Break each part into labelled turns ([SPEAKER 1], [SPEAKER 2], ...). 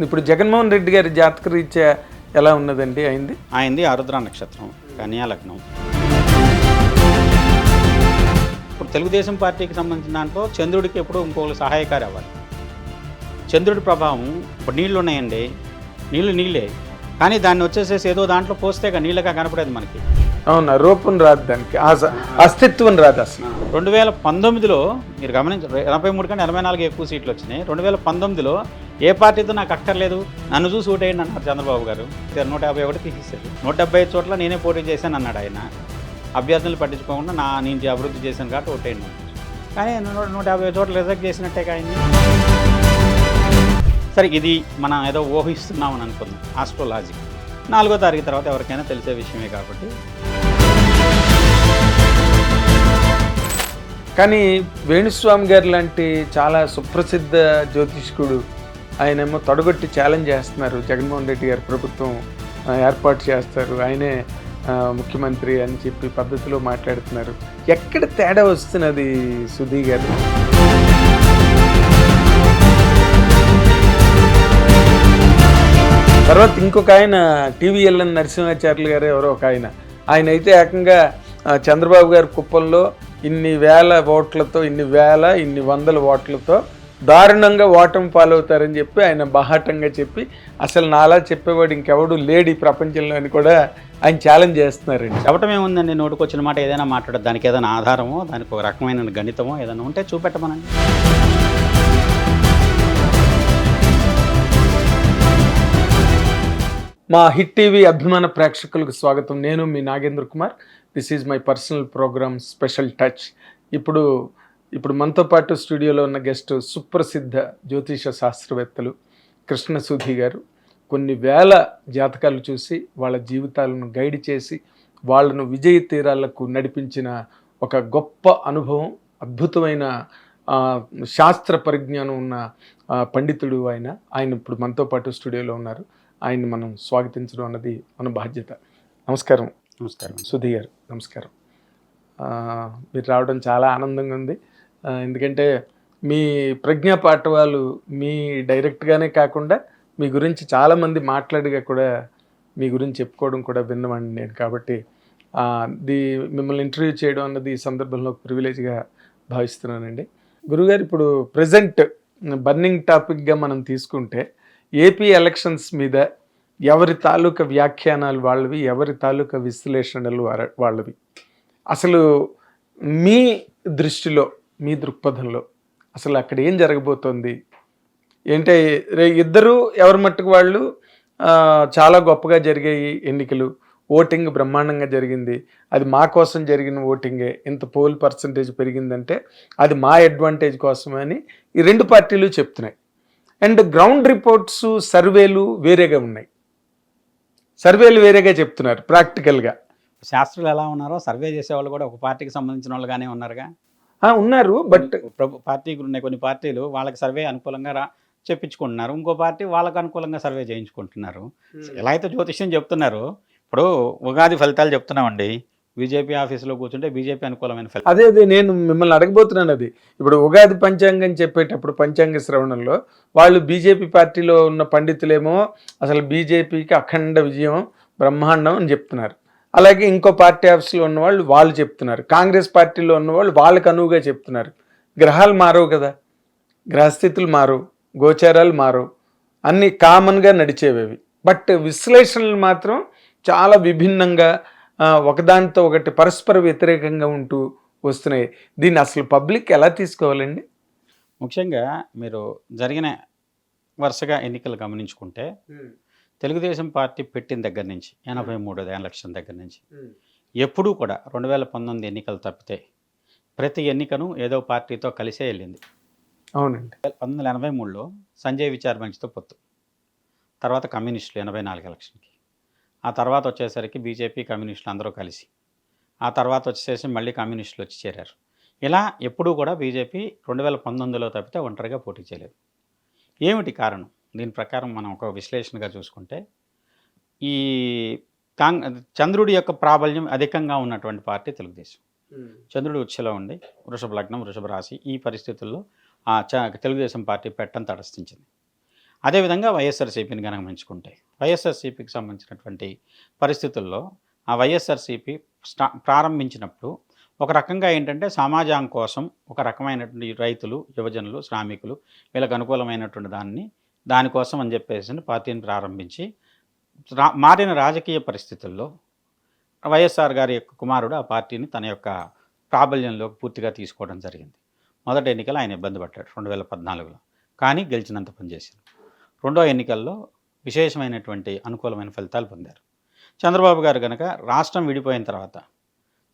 [SPEAKER 1] ఇప్పుడు జగన్మోహన్ రెడ్డి గారి జాతక రీత్యా ఎలా ఉన్నదండి
[SPEAKER 2] ఆయనది ఆరుద్ర నక్షత్రం, కన్యా లగ్నం. ఇప్పుడు తెలుగుదేశం పార్టీకి సంబంధించిన దాంట్లో చంద్రుడికి ఎప్పుడు ఇంకొకరు సహాయకారి అవ్వాలి. చంద్రుడి ప్రభావం ఇప్పుడు నీళ్లు ఉన్నాయండి, నీళ్ళే, కానీ దాన్ని వచ్చేసేసి ఏదో దాంట్లో పోస్తేగా నీళ్ళగా కనపడేది మనకి.
[SPEAKER 1] అవునా, రూపం రాదు, దానికి అస్తిత్వం రాదు అసలు.
[SPEAKER 2] 2019లో మీరు గమనించారు, 83 కంటే 84 ఎక్కువ సీట్లు వచ్చినాయి. 2019లో ఏ పార్టీతో నాకు అక్కర్లేదు, నన్ను చూసి ఓటేయండి అన్నారు చంద్రబాబు గారు. 151 తీసేశారు. 175 చోట్ల నేనే పోటీ చేశాను అన్నాడు ఆయన. అభ్యర్థులు పట్టించుకోకుండా నేను అభివృద్ధి చేశాను కాబట్టి ఓటేయండి అన్నారు. కానీ 150 చోట్ల రిజెక్ట్ చేసినట్టే ఆయన్ని. సరే, ఇది మనం ఏదో ఊహిస్తున్నామని అనుకుందాం, ఆస్ట్రోలాజిక్. 4వ తారీఖు తర్వాత ఎవరికైనా తెలిసే విషయమే కాబట్టి.
[SPEAKER 1] కానీ వేణుస్వామి గారు లాంటి చాలా సుప్రసిద్ధ జ్యోతిష్కుడు ఆయనేమో తొడగొట్టి ఛాలెంజ్ చేస్తున్నారు. జగన్మోహన్ రెడ్డి గారు ప్రభుత్వం ఏర్పాటు చేస్తారు, ఆయనే ముఖ్యమంత్రి అని చెప్పి పద్ధతిలో మాట్లాడుతున్నారు. ఎక్కడ తేడా వస్తున్నది సుధీ గారు? తర్వాత ఇంకొక ఆయన టీవీఎల్ఎన్ నరసింహాచార్యులు గారు ఎవరో ఒక ఆయన అయితే ఏకంగా చంద్రబాబు గారి కుప్పంలో ఇన్ని వందల ఓట్లతో దారుణంగా ఓటమి పాలవుతారని చెప్పి ఆయన బాహాటంగా చెప్పి, అసలు నాలా చెప్పేవాడు ఇంకెవడు లేడు ఈ ప్రపంచంలో అని కూడా ఆయన ఛాలెంజ్ చేస్తున్నారండి.
[SPEAKER 2] చెప్పటం ఏముందండి, నోటుకొచ్చిన మాట ఏదైనా మాట్లాడదు. దానికి ఏదైనా ఆధారమో, దానికి ఒక రకమైన గణితమో ఏదైనా ఉంటే చూపెట్టమనండి.
[SPEAKER 1] మా హిట్ టీవీ అభిమాన ప్రేక్షకులకు స్వాగతం. నేను మీ Nagendra Kumar. This is my personal programme special touch. ఇప్పుడు మనతో పాటు స్టూడియోలో ఉన్న గెస్ట్ సుప్రసిద్ధ జ్యోతిష శాస్త్రవేత్తలు కృష్ణ సుధీ గారు. కొన్ని వేల జాతకాలు చూసి వాళ్ళ జీవితాలను గైడ్ చేసి వాళ్ళను విజయ తీరాలకు నడిపించిన ఒక గొప్ప అనుభవం, అద్భుతమైన శాస్త్ర పరిజ్ఞానం ఉన్న పండితుడు ఆయన ఇప్పుడు మనతో పాటు స్టూడియోలో ఉన్నారు. ఆయన్ని మనం స్వాగతించడం అన్నది మన బాధ్యత. నమస్కారం.
[SPEAKER 2] నమస్కారం
[SPEAKER 1] సుధీ గారు, నమస్కారం. మీరు రావడం చాలా ఆనందంగా ఉంది. ఎందుకంటే మీ ప్రజ్ఞా పాఠవాలు మీ డైరెక్ట్గానే కాకుండా మీ గురించి చాలామంది మాట్లాడిగా కూడా మీ గురించి చెప్పుకోవడం కూడా విన్నవాడిని నేను. కాబట్టి మిమ్మల్ని ఇంటర్వ్యూ చేయడం అన్నది ఈ సందర్భంలో ప్రివిలేజ్గా భావిస్తున్నానండి. గురుగారు, ఇప్పుడు ప్రజెంట్ బర్నింగ్ టాపిక్గా మనం తీసుకుంటే ఏపీ ఎలక్షన్స్ మీద ఎవరి తాలూకా వ్యాఖ్యానాలు వాళ్ళవి, ఎవరి తాలూకా విశ్లేషణలు వాళ్ళవి. అసలు మీ దృష్టిలో, మీ దృక్పథంలో అసలు అక్కడ ఏం జరగబోతోంది? ఏంటే ఇద్దరు ఎవరి మట్టుకు వాళ్ళు చాలా గొప్పగా జరిగాయి ఎన్నికలు, ఓటింగ్ బ్రహ్మాండంగా జరిగింది, అది మా కోసం జరిగిన ఓటింగే, ఇంత పోల్ పర్సంటేజ్ పెరిగిందంటే అది మా అడ్వాంటేజ్ కోసమే అని ఈ రెండు పార్టీలు చెప్తున్నాయి. అండ్ గ్రౌండ్ రిపోర్ట్స్, సర్వేలు వేరేగా ఉన్నాయి. సర్వేలు వేరేగా చెప్తున్నారు. ప్రాక్టికల్గా
[SPEAKER 2] శాస్త్రులు ఎలా ఉన్నారో సర్వే చేసేవాళ్ళు కూడా ఒక పార్టీకి సంబంధించిన వాళ్ళుగానే ఉన్నారుగా.
[SPEAKER 1] ఉన్నారు. బట్
[SPEAKER 2] పార్టీలు ఉన్నాయి, కొన్ని పార్టీలు వాళ్ళకి సర్వే అనుకూలంగా చెప్పించుకుంటున్నారు, ఇంకో పార్టీ వాళ్ళకు అనుకూలంగా సర్వే చేయించుకుంటున్నారు. ఎలా అయితే జ్యోతిష్యం చెప్తున్నారు, ఇప్పుడు ఉగాది ఫలితాలు చెప్తున్నామండి, బీజేపీ ఆఫీసులో కూర్చుంటే బీజేపీ అనుకూలమైన ఫలితం.
[SPEAKER 1] అదే నేను మిమ్మల్ని అడగబోతున్నాను. అది ఇప్పుడు ఉగాది పంచాంగం చెప్పేటప్పుడు పంచాంగ శ్రవణంలో వాళ్ళు బీజేపీ పార్టీలో ఉన్న పండితులేమో అసలు బీజేపీకి అఖండ విజయం, బ్రహ్మాండం అని చెప్తున్నారు. అలాగే ఇంకో పార్టీ ఆఫీస్లో ఉన్నవాళ్ళు వాళ్ళు చెప్తున్నారు. కాంగ్రెస్ పార్టీలో ఉన్నవాళ్ళు వాళ్ళకు అనువుగా చెప్తున్నారు. గ్రహాలు మారవు కదా, గ్రహస్థితులు మారవు, గోచారాలు మారవు, అన్నీ కామన్గా నడిచేవి. బట్ విశ్లేషణలు మాత్రం చాలా విభిన్నంగా, ఒకదానితో ఒకటి పరస్పర వ్యతిరేకంగా ఉంటూ వస్తున్నాయి. దీన్ని అసలు పబ్లిక్ ఎలా తీసుకోవాలండి?
[SPEAKER 2] ముఖ్యంగా మీరు జరిగిన వరుసగా ఎన్నికలు గమనించుకుంటే తెలుగుదేశం పార్టీ పెట్టిన దగ్గర నుంచి 83 ఎలక్షన్ దగ్గర నుంచి ఎప్పుడూ కూడా 2019 ఎన్నికలు తప్పితే ప్రతి ఎన్నికను ఏదో పార్టీతో కలిసే వెళ్ళింది.
[SPEAKER 1] అవునండి.
[SPEAKER 2] 1983లో సంజయ్ విచార్ మంచితో పొత్తు, తర్వాత కమ్యూనిస్టులు 84 ఎలక్షన్కి, ఆ తర్వాత వచ్చేసరికి బీజేపీ కమ్యూనిస్టులు అందరూ కలిసి, ఆ తర్వాత వచ్చేసి మళ్ళీ కమ్యూనిస్టులు వచ్చి చేరారు. ఇలా ఎప్పుడూ కూడా బీజేపీ 2019లో తప్పితే ఒంటరిగా పోటీ చేయలేదు. ఏమిటి కారణం? దీని ప్రకారం మనం ఒక విశ్లేషణగా చూసుకుంటే, ఈ చంద్రుడి యొక్క ప్రాబల్యం అధికంగా ఉన్నటువంటి పార్టీ తెలుగుదేశం. చంద్రుడు ఉచ్ఛలో ఉండి వృషభ లగ్నం, వృషభ రాశి, ఈ పరిస్థితుల్లో తెలుగుదేశం పార్టీ పెట్టని తటస్థించింది. అదేవిధంగా వైఎస్ఆర్సీపీని గమనించుకుంటే వైఎస్ఆర్సీపీకి సంబంధించినటువంటి పరిస్థితుల్లో ఆ వైఎస్ఆర్సీపీ ప్రారంభించినప్పుడు ఒక రకంగా ఏంటంటే సమాజం కోసం ఒక రకమైనటువంటి రైతులు, యువజనులు, శ్రామికులు వీళ్ళకి అనుకూలమైనటువంటి దానికోసం అని చెప్పేసి పార్టీని ప్రారంభించి మారిన రాజకీయ పరిస్థితుల్లో వైఎస్ఆర్ గారి యొక్క కుమారుడు ఆ పార్టీని తన యొక్క ప్రాబల్యంలోకి పూర్తిగా తీసుకోవడం జరిగింది. మొదటి ఎన్నికలు ఆయన ఇబ్బంది పడ్డాడు 2014లో, కానీ గెలిచినంత పనిచేశారు. రెండో ఎన్నికల్లో విశేషమైనటువంటి అనుకూలమైన ఫలితాలు పొందారు. చంద్రబాబు గారు కనుక రాష్ట్రం విడిపోయిన తర్వాత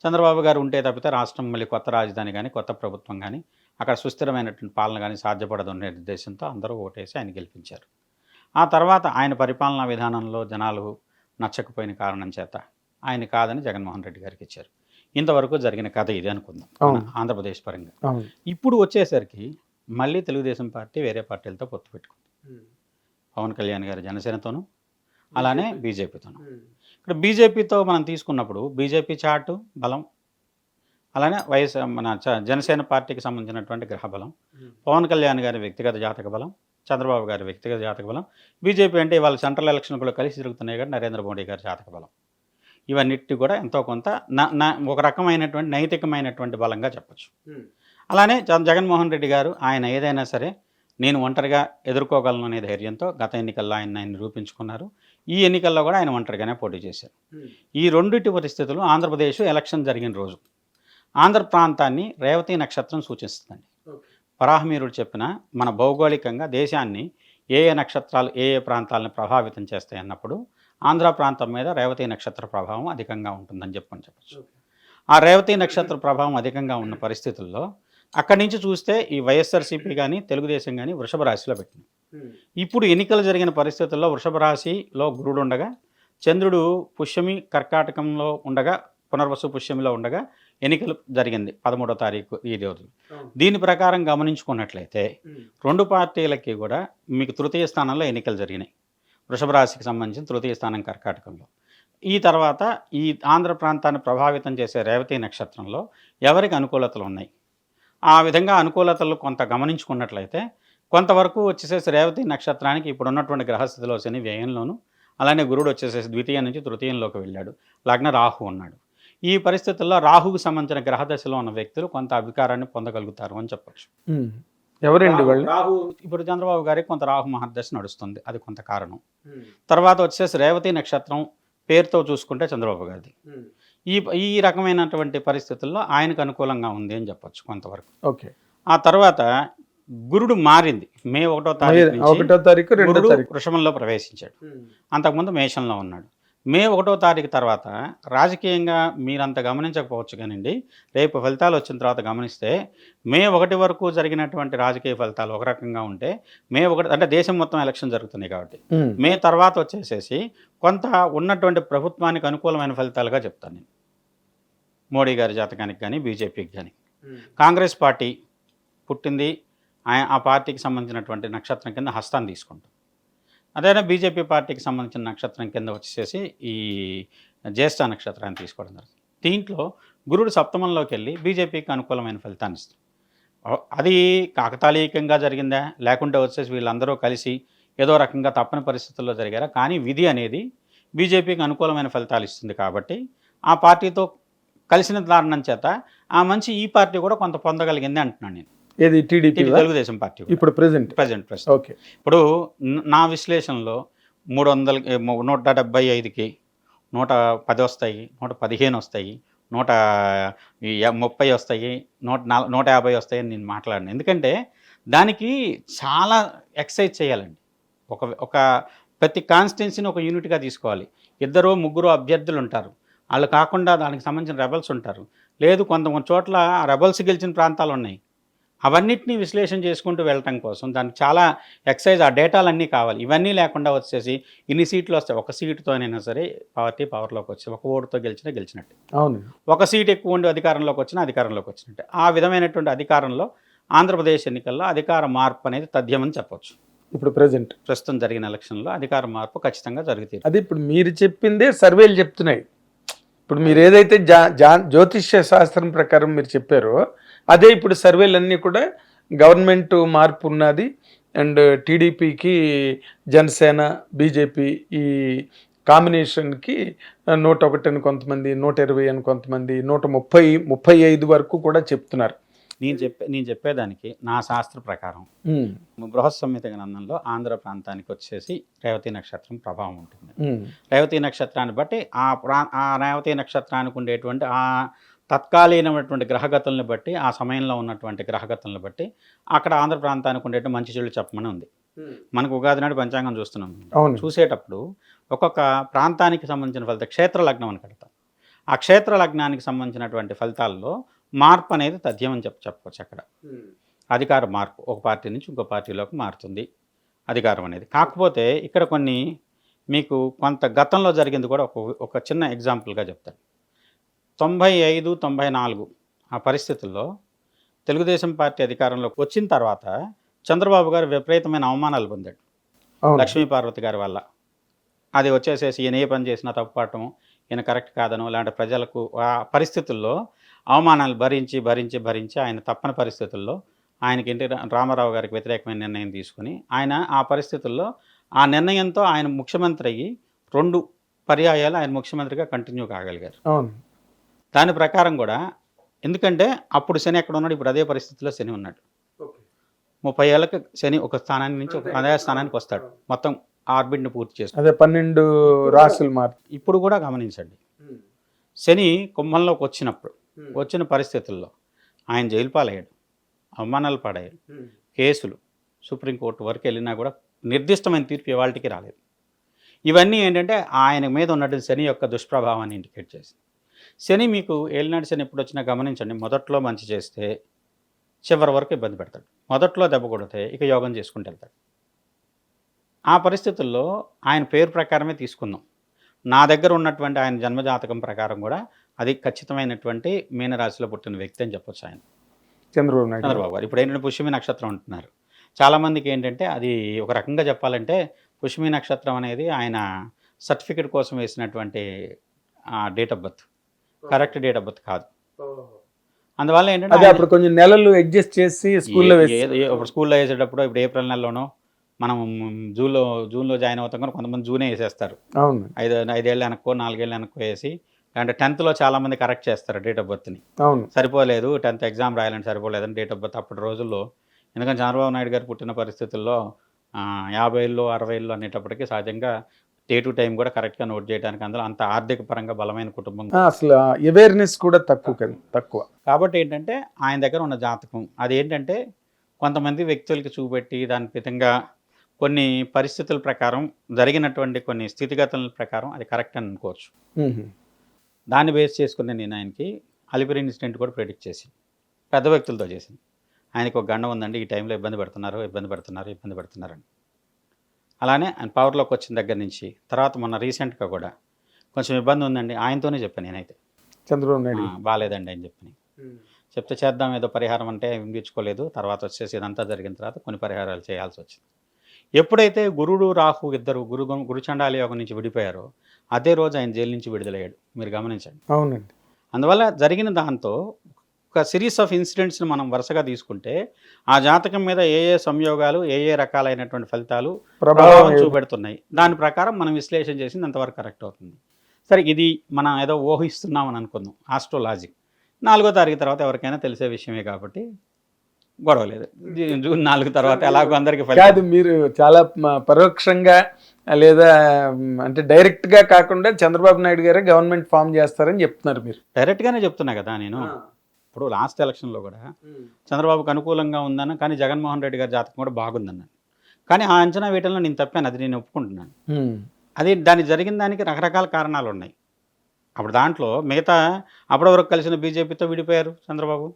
[SPEAKER 2] చంద్రబాబు గారు ఉంటే తప్పితే రాష్ట్రం మళ్ళీ కొత్త రాజధాని కానీ కొత్త ప్రభుత్వం కానీ అక్కడ సుస్థిరమైనటువంటి పాలన కానీ సాధ్యపడదు అనే ఉద్దేశంతో అందరూ ఓటేసి ఆయన గెలిపించారు. ఆ తర్వాత ఆయన పరిపాలనా విధానంలో జనాలు నచ్చకపోయిన కారణం చేత ఆయన కాదని జగన్మోహన్ రెడ్డి గారికి ఇచ్చారు. ఇంతవరకు జరిగిన కథ ఇది అనుకుందాం ఆంధ్రప్రదేశ్ పరంగా. ఇప్పుడు వచ్చేసరికి మళ్ళీ తెలుగుదేశం పార్టీ వేరే పార్టీలతో పొత్తు పెట్టుకుంది. పవన్ కళ్యాణ్ గారు జనసేనతోనూ అలానే బీజేపీతోనూ. ఇక్కడ బీజేపీతో మనం తీసుకున్నప్పుడు బీజేపీ చాటు బలం, అలానే జనసేన పార్టీకి సంబంధించినటువంటి గ్రహ బలం, పవన్ కళ్యాణ్ గారి వ్యక్తిగత జాతక బలం, చంద్రబాబు గారి వ్యక్తిగత జాతక బలం, బీజేపీ అంటే ఇవాళ సెంట్రల్ ఎలక్షన్ కూడా కలిసి తిరుగుతున్నాయి కానీ నరేంద్ర మోడీ గారి జాతక బలం, ఇవన్నిటి కూడా ఎంతో కొంత ఒక రకమైనటువంటి నైతికమైనటువంటి బలంగా చెప్పచ్చు. అలానే జగన్మోహన్ రెడ్డి గారు ఆయన ఏదైనా సరే నేను ఒంటరిగా ఎదుర్కోగలను అనే ధైర్యంతో గత ఎన్నికల్లో ఆయన నిరూపించుకున్నారు. ఈ ఎన్నికల్లో కూడా ఆయన ఒంటరిగానే పోటీ చేశారు. ఈ రెండింటి పరిస్థితులు ఆంధ్రప్రదేశ్ ఎలక్షన్ జరిగిన రోజు ఆంధ్ర ప్రాంతాన్ని రేవతి నక్షత్రం సూచిస్తుందండి. వరాహమీరుడు చెప్పిన మన భౌగోళికంగా దేశాన్ని ఏ నక్షత్రాలు ఏ ప్రాంతాలను ప్రభావితం చేస్తాయి అన్నప్పుడు ఆంధ్ర ప్రాంతం మీద రేవతి నక్షత్ర ప్రభావం అధికంగా ఉంటుందని చెప్పచ్చు. ఆ రేవతి నక్షత్ర ప్రభావం అధికంగా ఉన్న పరిస్థితుల్లో అక్కడి నుంచి చూస్తే ఈ వైఎస్ఆర్సీపీ కానీ తెలుగుదేశం కానీ వృషభ రాశిలో పెట్టింది. ఇప్పుడు ఎన్నికలు జరిగిన పరిస్థితుల్లో వృషభ రాశిలో గురుడు ఉండగా, చంద్రుడు పుష్యమి కర్కాటకంలో ఉండగా, పునర్వసు పుష్యమిలో ఉండగా ఎన్నికలు జరిగింది 13వ తారీఖు ఈ రోజు. దీని ప్రకారం గమనించుకున్నట్లయితే రెండు పార్టీలకి కూడా మీకు తృతీయ స్థానంలో ఎన్నికలు జరిగినాయి. వృషభ రాశికి సంబంధించిన తృతీయ స్థానం కర్కాటకంలో. ఈ తర్వాత ఈ ఆంధ్ర ప్రాంతాన్ని ప్రభావితం చేసే రేవతి నక్షత్రంలో ఎవరికి అనుకూలతలు ఉన్నాయి, ఆ విధంగా అనుకూలతలు కొంత గమనించుకున్నట్లయితే కొంతవరకు వచ్చేసేసి రేవతి నక్షత్రానికి ఇప్పుడు ఉన్నటువంటి గ్రహస్థితిలో శని వ్యయంలోను, అలానే గురుడు వచ్చేసేసి ద్వితీయ నుంచి తృతీయంలోకి వెళ్ళాడు, లగ్న రాహు ఉన్నాడు. ఈ పరిస్థితుల్లో రాహుకు సంబంధించిన గ్రహదశలో ఉన్న వ్యక్తులు కొంత అధికారాన్ని పొందగలుగుతారు అని చెప్పచ్చు.
[SPEAKER 1] ఎవరండి వాళ్ళు?
[SPEAKER 2] రాహు ఇప్పుడు చంద్రబాబు గారికి కొంత రాహు మహర్దశ నడుస్తుంది, అది కొంత కారణం. తర్వాత వచ్చేసి రేవతి నక్షత్రం పేరుతో చూసుకుంటే చంద్రబాబు గారిది. ఈ రకమైనటువంటి పరిస్థితుల్లో ఆయనకు అనుకూలంగా ఉంది అని చెప్పచ్చు కొంతవరకు.
[SPEAKER 1] ఓకే.
[SPEAKER 2] ఆ తర్వాత గురుడు మారింది. మే 1వ తారీఖు గురుడు వృషభంలో ప్రవేశించాడు. అంతకుముందు మేషంలో ఉన్నాడు. మే 1వ తారీఖు తర్వాత రాజకీయంగా మీరంత గమనించకపోవచ్చు కానివ్వండి, రేపు ఫలితాలు వచ్చిన తర్వాత గమనిస్తే మే 1 వరకు జరిగినటువంటి రాజకీయ ఫలితాలు ఒక రకంగా ఉంటే మే 1 అంటే దేశం మొత్తం ఎలక్షన్ జరుగుతున్నాయి కాబట్టి మే తర్వాత వచ్చేసేసి కొంత ఉన్నటువంటి ప్రభుత్వానికి అనుకూలమైన ఫలితాలుగా చెప్తాను నేను. మోడీ గారి జాతకానికి కానీ బీజేపీకి కానీ. కాంగ్రెస్ పార్టీ పుట్టింది ఆ పార్టీకి సంబంధించినటువంటి నక్షత్రం కింద హస్తాన్ని తీసుకుంటాం. అదేనా బీజేపీ పార్టీకి సంబంధించిన నక్షత్రం కింద వచ్చేసి ఈ జ్యేష్ఠ నక్షత్రాన్ని తీసుకోవడం జరుగుతుంది. దీంట్లో గురుడు సప్తమంలోకి వెళ్ళి బీజేపీకి అనుకూలమైన ఫలితాన్ని ఇస్తుంది. అది కాకతాళీయంగా జరిగిందా లేకుంటే వచ్చేసి వీళ్ళందరూ కలిసి ఏదో రకంగా తప్పని పరిస్థితుల్లో జరిగారా, కానీ విధి అనేది బీజేపీకి అనుకూలమైన ఫలితాలు ఇస్తుంది కాబట్టి ఆ పార్టీతో కలిసిన కారణం చేత ఆ మంచి ఈ పార్టీ కూడా కొంత పొందగలిగింది అంటున్నాను నేను.
[SPEAKER 1] ఏది టీడీపీ
[SPEAKER 2] తెలుగుదేశం పార్టీ
[SPEAKER 1] ఇప్పుడు ప్రెసెంట్.
[SPEAKER 2] ఓకే. ఇప్పుడు నా విశ్లేషణలో 175కి 110 వస్తాయి, 115 వస్తాయి, 130 వస్తాయి, 150 వస్తాయి అని నేను మాట్లాడిన. ఎందుకంటే దానికి చాలా ఎక్సైజ్ చేయాలండి. ఒక ప్రతి కాన్స్టిట్యున్సీని ఒక యూనిట్గా తీసుకోవాలి. 2-3 అభ్యర్థులు ఉంటారు, వాళ్ళు కాకుండా దానికి సంబంధించిన రెబల్స్ ఉంటారు, లేదు కొంత చోట్ల రెబల్స్ గెలిచిన ప్రాంతాలు ఉన్నాయి. అవన్నిటినీ విశ్లేషణ చేసుకుంటూ వెళ్ళటం కోసం దానికి చాలా ఎక్సైజ్, ఆ డేటాలన్నీ కావాలి. ఇవన్నీ లేకుండా వచ్చేసి ఇన్ని సీట్లు వస్తాయి, ఒక సీటుతోనైనా సరే పార్టీ పవర్లోకి వచ్చి ఒక ఓటుతో గెలిచినట్టు,
[SPEAKER 1] అవును, ఒక
[SPEAKER 2] సీట్ ఎక్కువ ఉండి అధికారంలోకి వచ్చినట్టు. ఆ విధమైనటువంటి అధికారంలో ఆంధ్రప్రదేశ్ ఎన్నికల్లో అధికార మార్పు అనేది తథ్యమని చెప్పవచ్చు.
[SPEAKER 1] ఇప్పుడు ప్రస్తుతం
[SPEAKER 2] జరిగిన ఎలక్షన్లో అధికార మార్పు ఖచ్చితంగా జరుగుతుంది.
[SPEAKER 1] అది ఇప్పుడు మీరు చెప్పిందే సర్వేలు చెప్తున్నాయి. ఇప్పుడు మీరు ఏదైతే జ్యోతిష్య శాస్త్రం ప్రకారం మీరు చెప్పారో అదే ఇప్పుడు సర్వేలన్నీ కూడా గవర్నమెంట్ మార్పు ఉన్నది, అండ్ టీడీపీకి జనసేన బీజేపీ ఈ కాంబినేషన్కి 101 అని కొంతమంది, 120 అని కొంతమంది, 135 వరకు కూడా చెప్తున్నారు.
[SPEAKER 2] నేను చెప్పేదానికి నా శాస్త్ర ప్రకారం బృహత్ సంహిత గ్రంథంలో ఆంధ్ర ప్రాంతానికి వచ్చేసి రేవతి నక్షత్రం ప్రభావం ఉంటుంది. రేవతి నక్షత్రాన్ని బట్టి ఆ రేవతి నక్షత్రానికి ఉండేటువంటి ఆ తత్కాలీనమైనటువంటి గ్రహగతులను బట్టి, ఆ సమయంలో ఉన్నటువంటి గ్రహగతులను బట్టి అక్కడ ఆంధ్ర ప్రాంతానికి ఉండేటువంటి మంచి చెడు చెప్పమని ఉంది. మనకు ఉగాది నాడు పంచాంగం చూస్తున్నాం. చూసేటప్పుడు ఒక్కొక్క ప్రాంతానికి సంబంధించిన ఫలితం క్షేత్ర లగ్నం అని కడతాం. ఆ క్షేత్ర లగ్నానికి సంబంధించినటువంటి ఫలితాల్లో మార్పు అనేది తథ్యం అని చెప్పవచ్చు. అక్కడ అధికార మార్పు ఒక పార్టీ నుంచి ఇంకో పార్టీలోకి మారుతుంది అధికారం అనేది. కాకపోతే ఇక్కడ కొన్ని మీకు కొంత గతంలో జరిగింది కూడా ఒక చిన్న ఎగ్జాంపుల్గా చెప్తాను. 95, 94 ఆ పరిస్థితుల్లో తెలుగుదేశం పార్టీ అధికారంలోకి వచ్చిన తర్వాత చంద్రబాబు గారు విపరీతమైన అవమానాలు పొందాడు లక్ష్మీపార్వతి గారి వల్ల. అది వచ్చేసేసి ఈయన ఏ పని చేసినా తప్పుపడటం, ఈయన కరెక్ట్ కాదనో, ఇలాంటి ప్రజలకు ఆ పరిస్థితుల్లో అవమానాలు భరించి ఆయన తప్పని పరిస్థితుల్లో ఆయనకి రామారావు గారికి వ్యతిరేకమైన నిర్ణయం తీసుకుని ఆయన ఆ పరిస్థితుల్లో ఆ నిర్ణయంతో ఆయన ముఖ్యమంత్రి అయ్యి 2 పర్యాయాలు ఆయన ముఖ్యమంత్రిగా కంటిన్యూ కాగలిగారు. దాని ప్రకారం కూడా ఎందుకంటే అప్పుడు శని ఎక్కడ ఉన్నాడు, ఇప్పుడు అదే పరిస్థితిలో శని ఉన్నాడు. 30 ఏళ్ళకి శని ఒక స్థానాన్ని నుంచి అదే స్థానానికి వస్తాడు, మొత్తం ఆర్బిట్ని పూర్తి చేస్తాడు.
[SPEAKER 1] అదే 12 రాసులు మారు.
[SPEAKER 2] ఇప్పుడు కూడా గమనించండి, శని కుంభంలోకి వచ్చిన పరిస్థితుల్లో ఆయన జైలు పాలయ్యాడు, అవమానాలు పడయ్యాడు, కేసులు సుప్రీంకోర్టు వరకు వెళ్ళినా కూడా నిర్దిష్టమైన తీర్పు ఇవాళకి రాలేదు. ఇవన్నీ ఏంటంటే ఆయన మీద ఉన్నటువంటి శని యొక్క దుష్ప్రభావాన్ని ఇండికేట్ చేసింది. శని మీకు ఏలినాడు శని ఎప్పుడు వచ్చినా గమనించండి, మొదట్లో మంచి చేస్తే చివరి వరకు ఇబ్బంది పెడతాడు, మొదట్లో దెబ్బ కొడితే ఇక యోగం చేసుకుంటూ వెళ్తాడు. ఆ పరిస్థితుల్లో ఆయన పేరు ప్రకారమే తీసుకుందాం. నా దగ్గర ఉన్నటువంటి ఆయన జన్మజాతకం ప్రకారం కూడా అది ఖచ్చితమైనటువంటి మీనరాశిలో పుట్టిన వ్యక్తి అని చెప్పొచ్చు ఆయన చంద్రబాబు గారు. ఇప్పుడు ఏంటంటే పుష్యమి నక్షత్రం అంటున్నారు చాలామందికి. ఏంటంటే అది ఒక రకంగా చెప్పాలంటే పుష్యమి నక్షత్రం అనేది ఆయన సర్టిఫికెట్ కోసం వేసినటువంటి date of birth, correct date of birth కాదు. అందువల్ల ఏంటంటే
[SPEAKER 1] అప్పుడు కొంచెం నెలలు అడ్జస్ట్ చేసి స్కూల్లో
[SPEAKER 2] వేసేటప్పుడు ఇప్పుడు ఏప్రిల్ నెలలోనో మనం జూన్లో జాయిన్ అవుతాం కానీ కొంతమంది జూనే వేసేస్తారు. 5 ఏళ్ళు వెనక్కో 4 ఏళ్ళు వెనక్కో వేసి, అంటే 10th చాలామంది కరెక్ట్ చేస్తారు డేట్ ఆఫ్ బర్త్ని. సరిపోలేదు 10th ఎగ్జామ్ రాయాలని సరిపోలేదని డేట్ ఆఫ్ బర్త్ అప్పటి రోజుల్లో. ఎందుకంటే చంద్రబాబు నాయుడు గారు పుట్టిన పరిస్థితుల్లో 50 ఏళ్ళు 60 ఏళ్ళు అనేటప్పటికీ సహజంగా డే టు టైం కూడా కరెక్ట్గా నోట్ చేయడానికి అందులో అంత ఆర్థిక పరంగా బలమైన కుటుంబం,
[SPEAKER 1] అసలు అవేర్నెస్ కూడా తక్కువ.
[SPEAKER 2] కాబట్టి ఏంటంటే ఆయన దగ్గర ఉన్న జాతకం అది ఏంటంటే కొంతమంది వ్యక్తులకి చూపెట్టి దాని విధంగా కొన్ని పరిస్థితుల ప్రకారం జరిగినటువంటి కొన్ని స్థితిగతుల ప్రకారం అది కరెక్ట్ అని అనుకోవచ్చు. దాన్ని బేస్ చేసుకుని నేను ఆయనకి అలిపిరి ఇన్సిడెంట్ కూడా ప్రెడిక్ట్ చేసి పెద్ద వ్యక్తులతో చేసింది. ఆయనకు ఒక గండం ఉందండి, ఈ టైంలో ఇబ్బంది పెడుతున్నారు అని. అలానే ఆయన పవర్లోకి వచ్చిన దగ్గర నుంచి తర్వాత మొన్న రీసెంట్గా కూడా కొంచెం ఇబ్బంది ఉందండి, ఆయనతోనే చెప్పాను నేనైతే.
[SPEAKER 1] చంద్రబాబు నాయుడు
[SPEAKER 2] బాగాలేదండి అని చెప్తే చేద్దాం ఏదో పరిహారం అంటే వినిపించుకోలేదు. తర్వాత వచ్చేసి ఇదంతా జరిగిన తర్వాత కొన్ని పరిహారాలు చేయాల్సి వచ్చింది. ఎప్పుడైతే గురుడు రాహు ఇద్దరు గురుచండాల యోగం నుంచి విడిపోయారో అదే రోజు ఆయన జైలు నుంచి విడుదలయ్యాడు. మీరు గమనించండి.
[SPEAKER 1] అవునండి.
[SPEAKER 2] అందువల్ల జరిగిన దాంతో ఒక సిరీస్ ఆఫ్ ఇన్సిడెంట్స్ని మనం వరుసగా తీసుకుంటే ఆ జాతకం మీద ఏ సంయోగాలు ఏ రకాలైనటువంటి ఫలితాలు ప్రభావం చూపెడుతున్నాయి, దాని ప్రకారం మనం విశ్లేషణ చేసింది అంతవరకు కరెక్ట్ అవుతుంది. సరే, ఇది మనం ఏదో ఊహిస్తున్నామని అనుకుందాం, ఆస్ట్రోలాజిక్. 4వ తారీఖు తర్వాత ఎవరికైనా తెలిసే విషయమే కాబట్టి గొడవలేదు. జూన్ 4 తర్వాత ఎలాగో అందరికీ
[SPEAKER 1] కాదు, మీరు చాలా పరోక్షంగా లేదా అంటే డైరెక్ట్గా కాకుండా చంద్రబాబు నాయుడు గారే గవర్నమెంట్ ఫామ్ చేస్తారని చెప్తున్నారు. మీరు
[SPEAKER 2] డైరెక్ట్గానే చెప్తున్నా కదా నేను. ఇప్పుడు లాస్ట్ ఎలక్షన్లో కూడా చంద్రబాబుకు అనుకూలంగా ఉందన్న, కానీ జగన్మోహన్ రెడ్డి గారి జాతకం కూడా బాగుందన్నాను. కానీ ఆ అంచనా వేయడంలో నేను తప్పాను, అది నేను ఒప్పుకుంటున్నాను. అది దానికి జరిగిన దానికి రకరకాల కారణాలు ఉన్నాయి. అప్పుడు దాంట్లో మిగతా అప్పటి వరకు కలిసిన బీజేపీతో విడిపోయారు చంద్రబాబు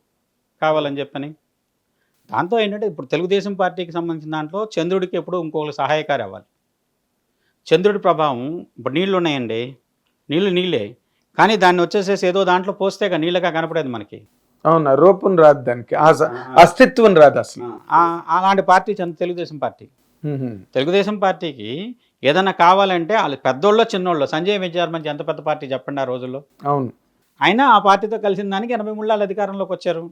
[SPEAKER 2] కావాలని చెప్పని. దాంతో ఏంటంటే ఇప్పుడు తెలుగుదేశం పార్టీకి సంబంధించిన దాంట్లో చంద్రుడికి ఎప్పుడు ఇంకొకరు సహాయకారి అవ్వాలి. చంద్రుడి ప్రభావం ఇప్పుడు నీళ్లు ఉన్నాయండి, నీళ్ళే, కానీ దాన్ని వచ్చేసేసి ఏదో దాంట్లో పోస్తేగా నీళ్ళగా కనపడేది మనకి.
[SPEAKER 1] అవునా, రూపం రాదు, దానికి అస్తిత్వం రాదు అసలు.
[SPEAKER 2] అలాంటి పార్టీ తెలుగుదేశం పార్టీ. తెలుగుదేశం పార్టీకి ఏదన్నా కావాలంటే వాళ్ళు పెద్దోళ్ళో చిన్నోళ్ళు. సంజయ్ విచార్ మంచి ఎంత పెద్ద పార్టీ చెప్పండి ఆ రోజుల్లో.
[SPEAKER 1] అవును.
[SPEAKER 2] అయినా ఆ పార్టీతో కలిసిన దానికి 83 అధికారంలోకి వచ్చారు.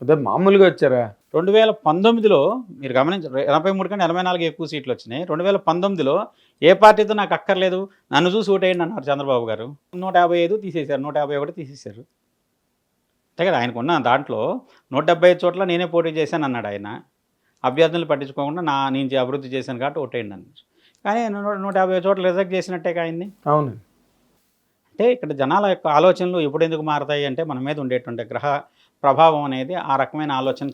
[SPEAKER 1] అదే మామూలుగా వచ్చారా?
[SPEAKER 2] 2019లో మీరు గమనించారు, 83 కంటే 84 ఎక్కువ సీట్లు వచ్చినాయి. 2019లో ఏ పార్టీతో నాకు అక్కర్లేదు, నన్ను చూసి ఓటేయండి అన్నారు చంద్రబాబు గారు. 155 తీసేశారు, 151 తీసేశారు. అంతే కదా, ఆయనకున్న దాంట్లో 175 చోట్ల నేనే పోటీ చేశాను అన్నాడు ఆయన. అభ్యర్థులను పట్టించుకోకుండా నేను అభివృద్ధి చేశాను కాబట్టి ఓటేయండి అన్నారు. కానీ 150 చోట్ల రిజెక్ట్ చేసినట్టే ఆయన్ని.
[SPEAKER 1] అవును.
[SPEAKER 2] అంటే ఇక్కడ జనాల యొక్క ఆలోచనలు ఎప్పుడు ఎందుకు మారతాయి అంటే మన మీద ఉండేటువంటి గ్రహ ప్రభావం అనేది ఆ రకమైన
[SPEAKER 1] ఆలోచనలు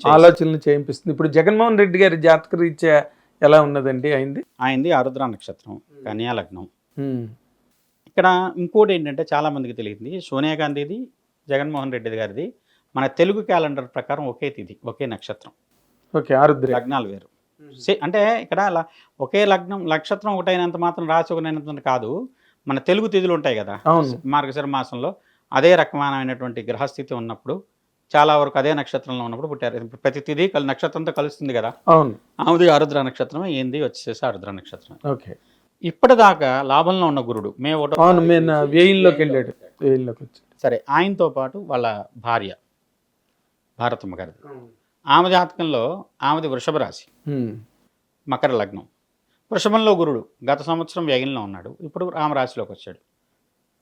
[SPEAKER 1] చేయిస్తుంది. ఇప్పుడు జగన్మోహన్ రెడ్డి గారి జాతక రీత్యా ఎలా ఉన్నదండి
[SPEAKER 2] ఆయనది ఆరుద్ర నక్షత్రం, కన్యా లగ్నం. ఇక్కడ ఇంకోటి ఏంటంటే చాలా మందికి తెలియదు, సోనియా గాంధీది జగన్మోహన్ రెడ్డి గారిది మన తెలుగు క్యాలెండర్ ప్రకారం ఒకే తిథి, ఒకే నక్షత్రం.
[SPEAKER 1] ఓకే, ఆరుద్ర
[SPEAKER 2] లగ్నాలు వేరు. అంటే ఇక్కడ ఒకే నక్షత్రం ఒకటైనంత మాత్రం రాసి ఒకటైనంత కాదు, మన తెలుగు తిథులు ఉంటాయి కదా మార్గశిర మాసంలో, అదే రకమైనటువంటి గ్రహస్థితి ఉన్నప్పుడు చాలా వరకు అదే నక్షత్రంలో ఉన్నప్పుడు పుట్టారు. ప్రతి తిథి నక్షత్రంతో కలుస్తుంది కదా.
[SPEAKER 1] అవును,
[SPEAKER 2] ఆమెది ఆరుద్ర నక్షత్రం, ఏంది వచ్చేసి ఆరుద్ర నక్షత్రం.
[SPEAKER 1] ఓకే.
[SPEAKER 2] ఇప్పటిదాకా లాభంలో ఉన్న గురుడు
[SPEAKER 1] వ్యయంలోకి వెళ్ళాడు, వ్యయంలోకి వచ్చాడు.
[SPEAKER 2] సరే, ఆయనతో పాటు వాళ్ళ భార్య భారతమ్మ గారిది, ఆమె జాతకంలో ఆమెది వృషభ రాశి, మకర లగ్నం. వృషభంలో గురుడు గత సంవత్సరం వ్యయంలో ఉన్నాడు, ఇప్పుడు ఆమె రాశిలోకి వచ్చాడు.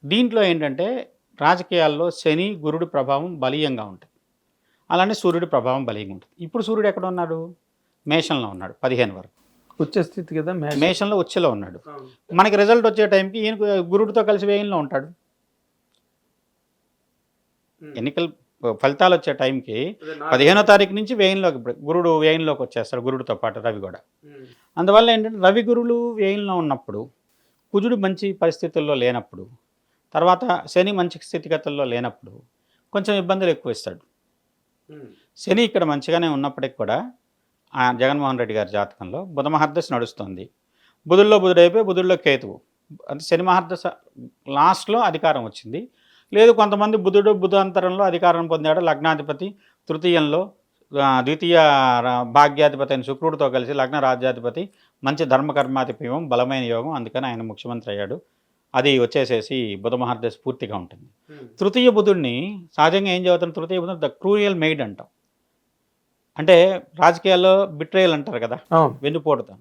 [SPEAKER 2] దీంట్లో ఏంటంటే రాజకీయాల్లో శని గురుడు ప్రభావం బలీయంగా ఉంటుంది, అలానే సూర్యుడి ప్రభావం బలీయంగా ఉంటుంది. ఇప్పుడు సూర్యుడు ఎక్కడ ఉన్నాడు? మేషంలో ఉన్నాడు 15 వరకు,
[SPEAKER 1] ఉచ్చ స్థితి కదా,
[SPEAKER 2] మేషంలో ఉచ్చలో ఉన్నాడు. మనకి రిజల్ట్ వచ్చే టైంకి ఈయన గురుడితో కలిసి వ్యయంలో ఉంటాడు. ఎన్నికల ఫలితాలు వచ్చే టైంకి 15వ తారీఖు నుంచి గురుడు వ్యయంలోకి వచ్చేస్తాడు, గురుడితో పాటు రవి కూడా. అందువల్ల ఏంటంటే రవి గురువులు వ్యయంలో ఉన్నప్పుడు, కుజుడు మంచి పరిస్థితుల్లో లేనప్పుడు, తర్వాత శని మంచి స్థితిగతుల్లో లేనప్పుడు కొంచెం ఇబ్బందులు ఎక్కువ ఇస్తాడు. శని ఇక్కడ మంచిగానే ఉన్నప్పటికి కూడా జగన్మోహన్ రెడ్డి గారి జాతకంలో బుధ మహర్దశ నడుస్తుంది. బుధుడిలో బుధుడిలో కేతువు, అంటే శని మహర్దశ లాస్ట్లో అధికారం వచ్చింది. లేదు, కొంతమంది బుధాంతరంలో అధికారం పొందాడు. లగ్నాధిపతి తృతీయంలో, ద్వితీయ భాగ్యాధిపతి అయిన శుక్రుడితో కలిసి లగ్న రాజ్యాధిపతి మంచి ధర్మకర్మాధిపత్యం బలమైన యోగం, అందుకని ఆయన ముఖ్యమంత్రి అయ్యాడు. అది వచ్చేసేసి బుధ మహర్దశ పూర్తిగా ఉంటుంది. తృతీయ బుధుడిని సహజంగా ఏం చదువుతాం, తృతీయ బుధుడు ద క్రూయల్ మెయిడ్ అంటాం. అంటే రాజకీయాల్లో బిట్రేయల్ అంటారు కదా, వెన్నుపోటుతాం.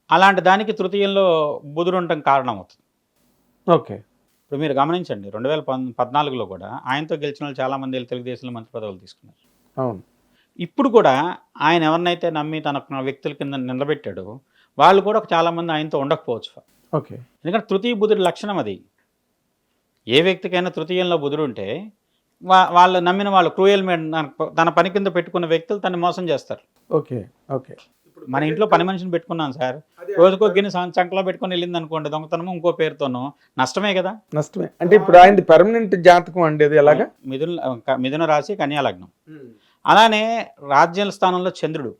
[SPEAKER 2] అలాంటి దానికి తృతీయంలో బుధుడు ఉండటం కారణం అవుతుంది.
[SPEAKER 1] ఓకే.
[SPEAKER 2] ఇప్పుడు మీరు గమనించండి, 2014లో కూడా ఆయనతో గెలిచిన వాళ్ళు చాలామంది తెలుగుదేశంలో మంత్రి పదవులు తీసుకున్నారు.
[SPEAKER 1] అవును.
[SPEAKER 2] ఇప్పుడు కూడా ఆయన ఎవరినైతే నమ్మి తన వ్యక్తుల కింద నిలబెట్టాడో వాళ్ళు కూడా చాలామంది ఆయనతో ఉండకపోవచ్చు.
[SPEAKER 1] ఓకే.
[SPEAKER 2] ఎందుకంటే తృతీయ బుధుడి లక్షణం అది. ఏ వ్యక్తికైనా తృతీయంలో బుధుడు ఉంటే వాళ్ళు నమ్మిన వాళ్ళు క్రూయల్ మేడ్ తన పని కింద పెట్టుకున్న వ్యక్తులు తను మోసం చేస్తారు.
[SPEAKER 1] ఓకే. ఓకే.
[SPEAKER 2] మన ఇంట్లో పని మనిషిని పెట్టుకున్నాం సార్, రోజుకో గిన్నె సంకలో పెట్టుకుని వెళ్ళింది అనుకోండి, దొంగతనము ఇంకో పేరుతోనూ నష్టమే కదా.
[SPEAKER 1] నష్టమే. అంటే ఇప్పుడు ఆయన పర్మనెంట్ జాతకం అండి అది ఎలాగా?
[SPEAKER 2] మిథున రాశి, కన్యా లగ్నం. అలానే రాజ్యాల స్థానంలో చంద్రుడు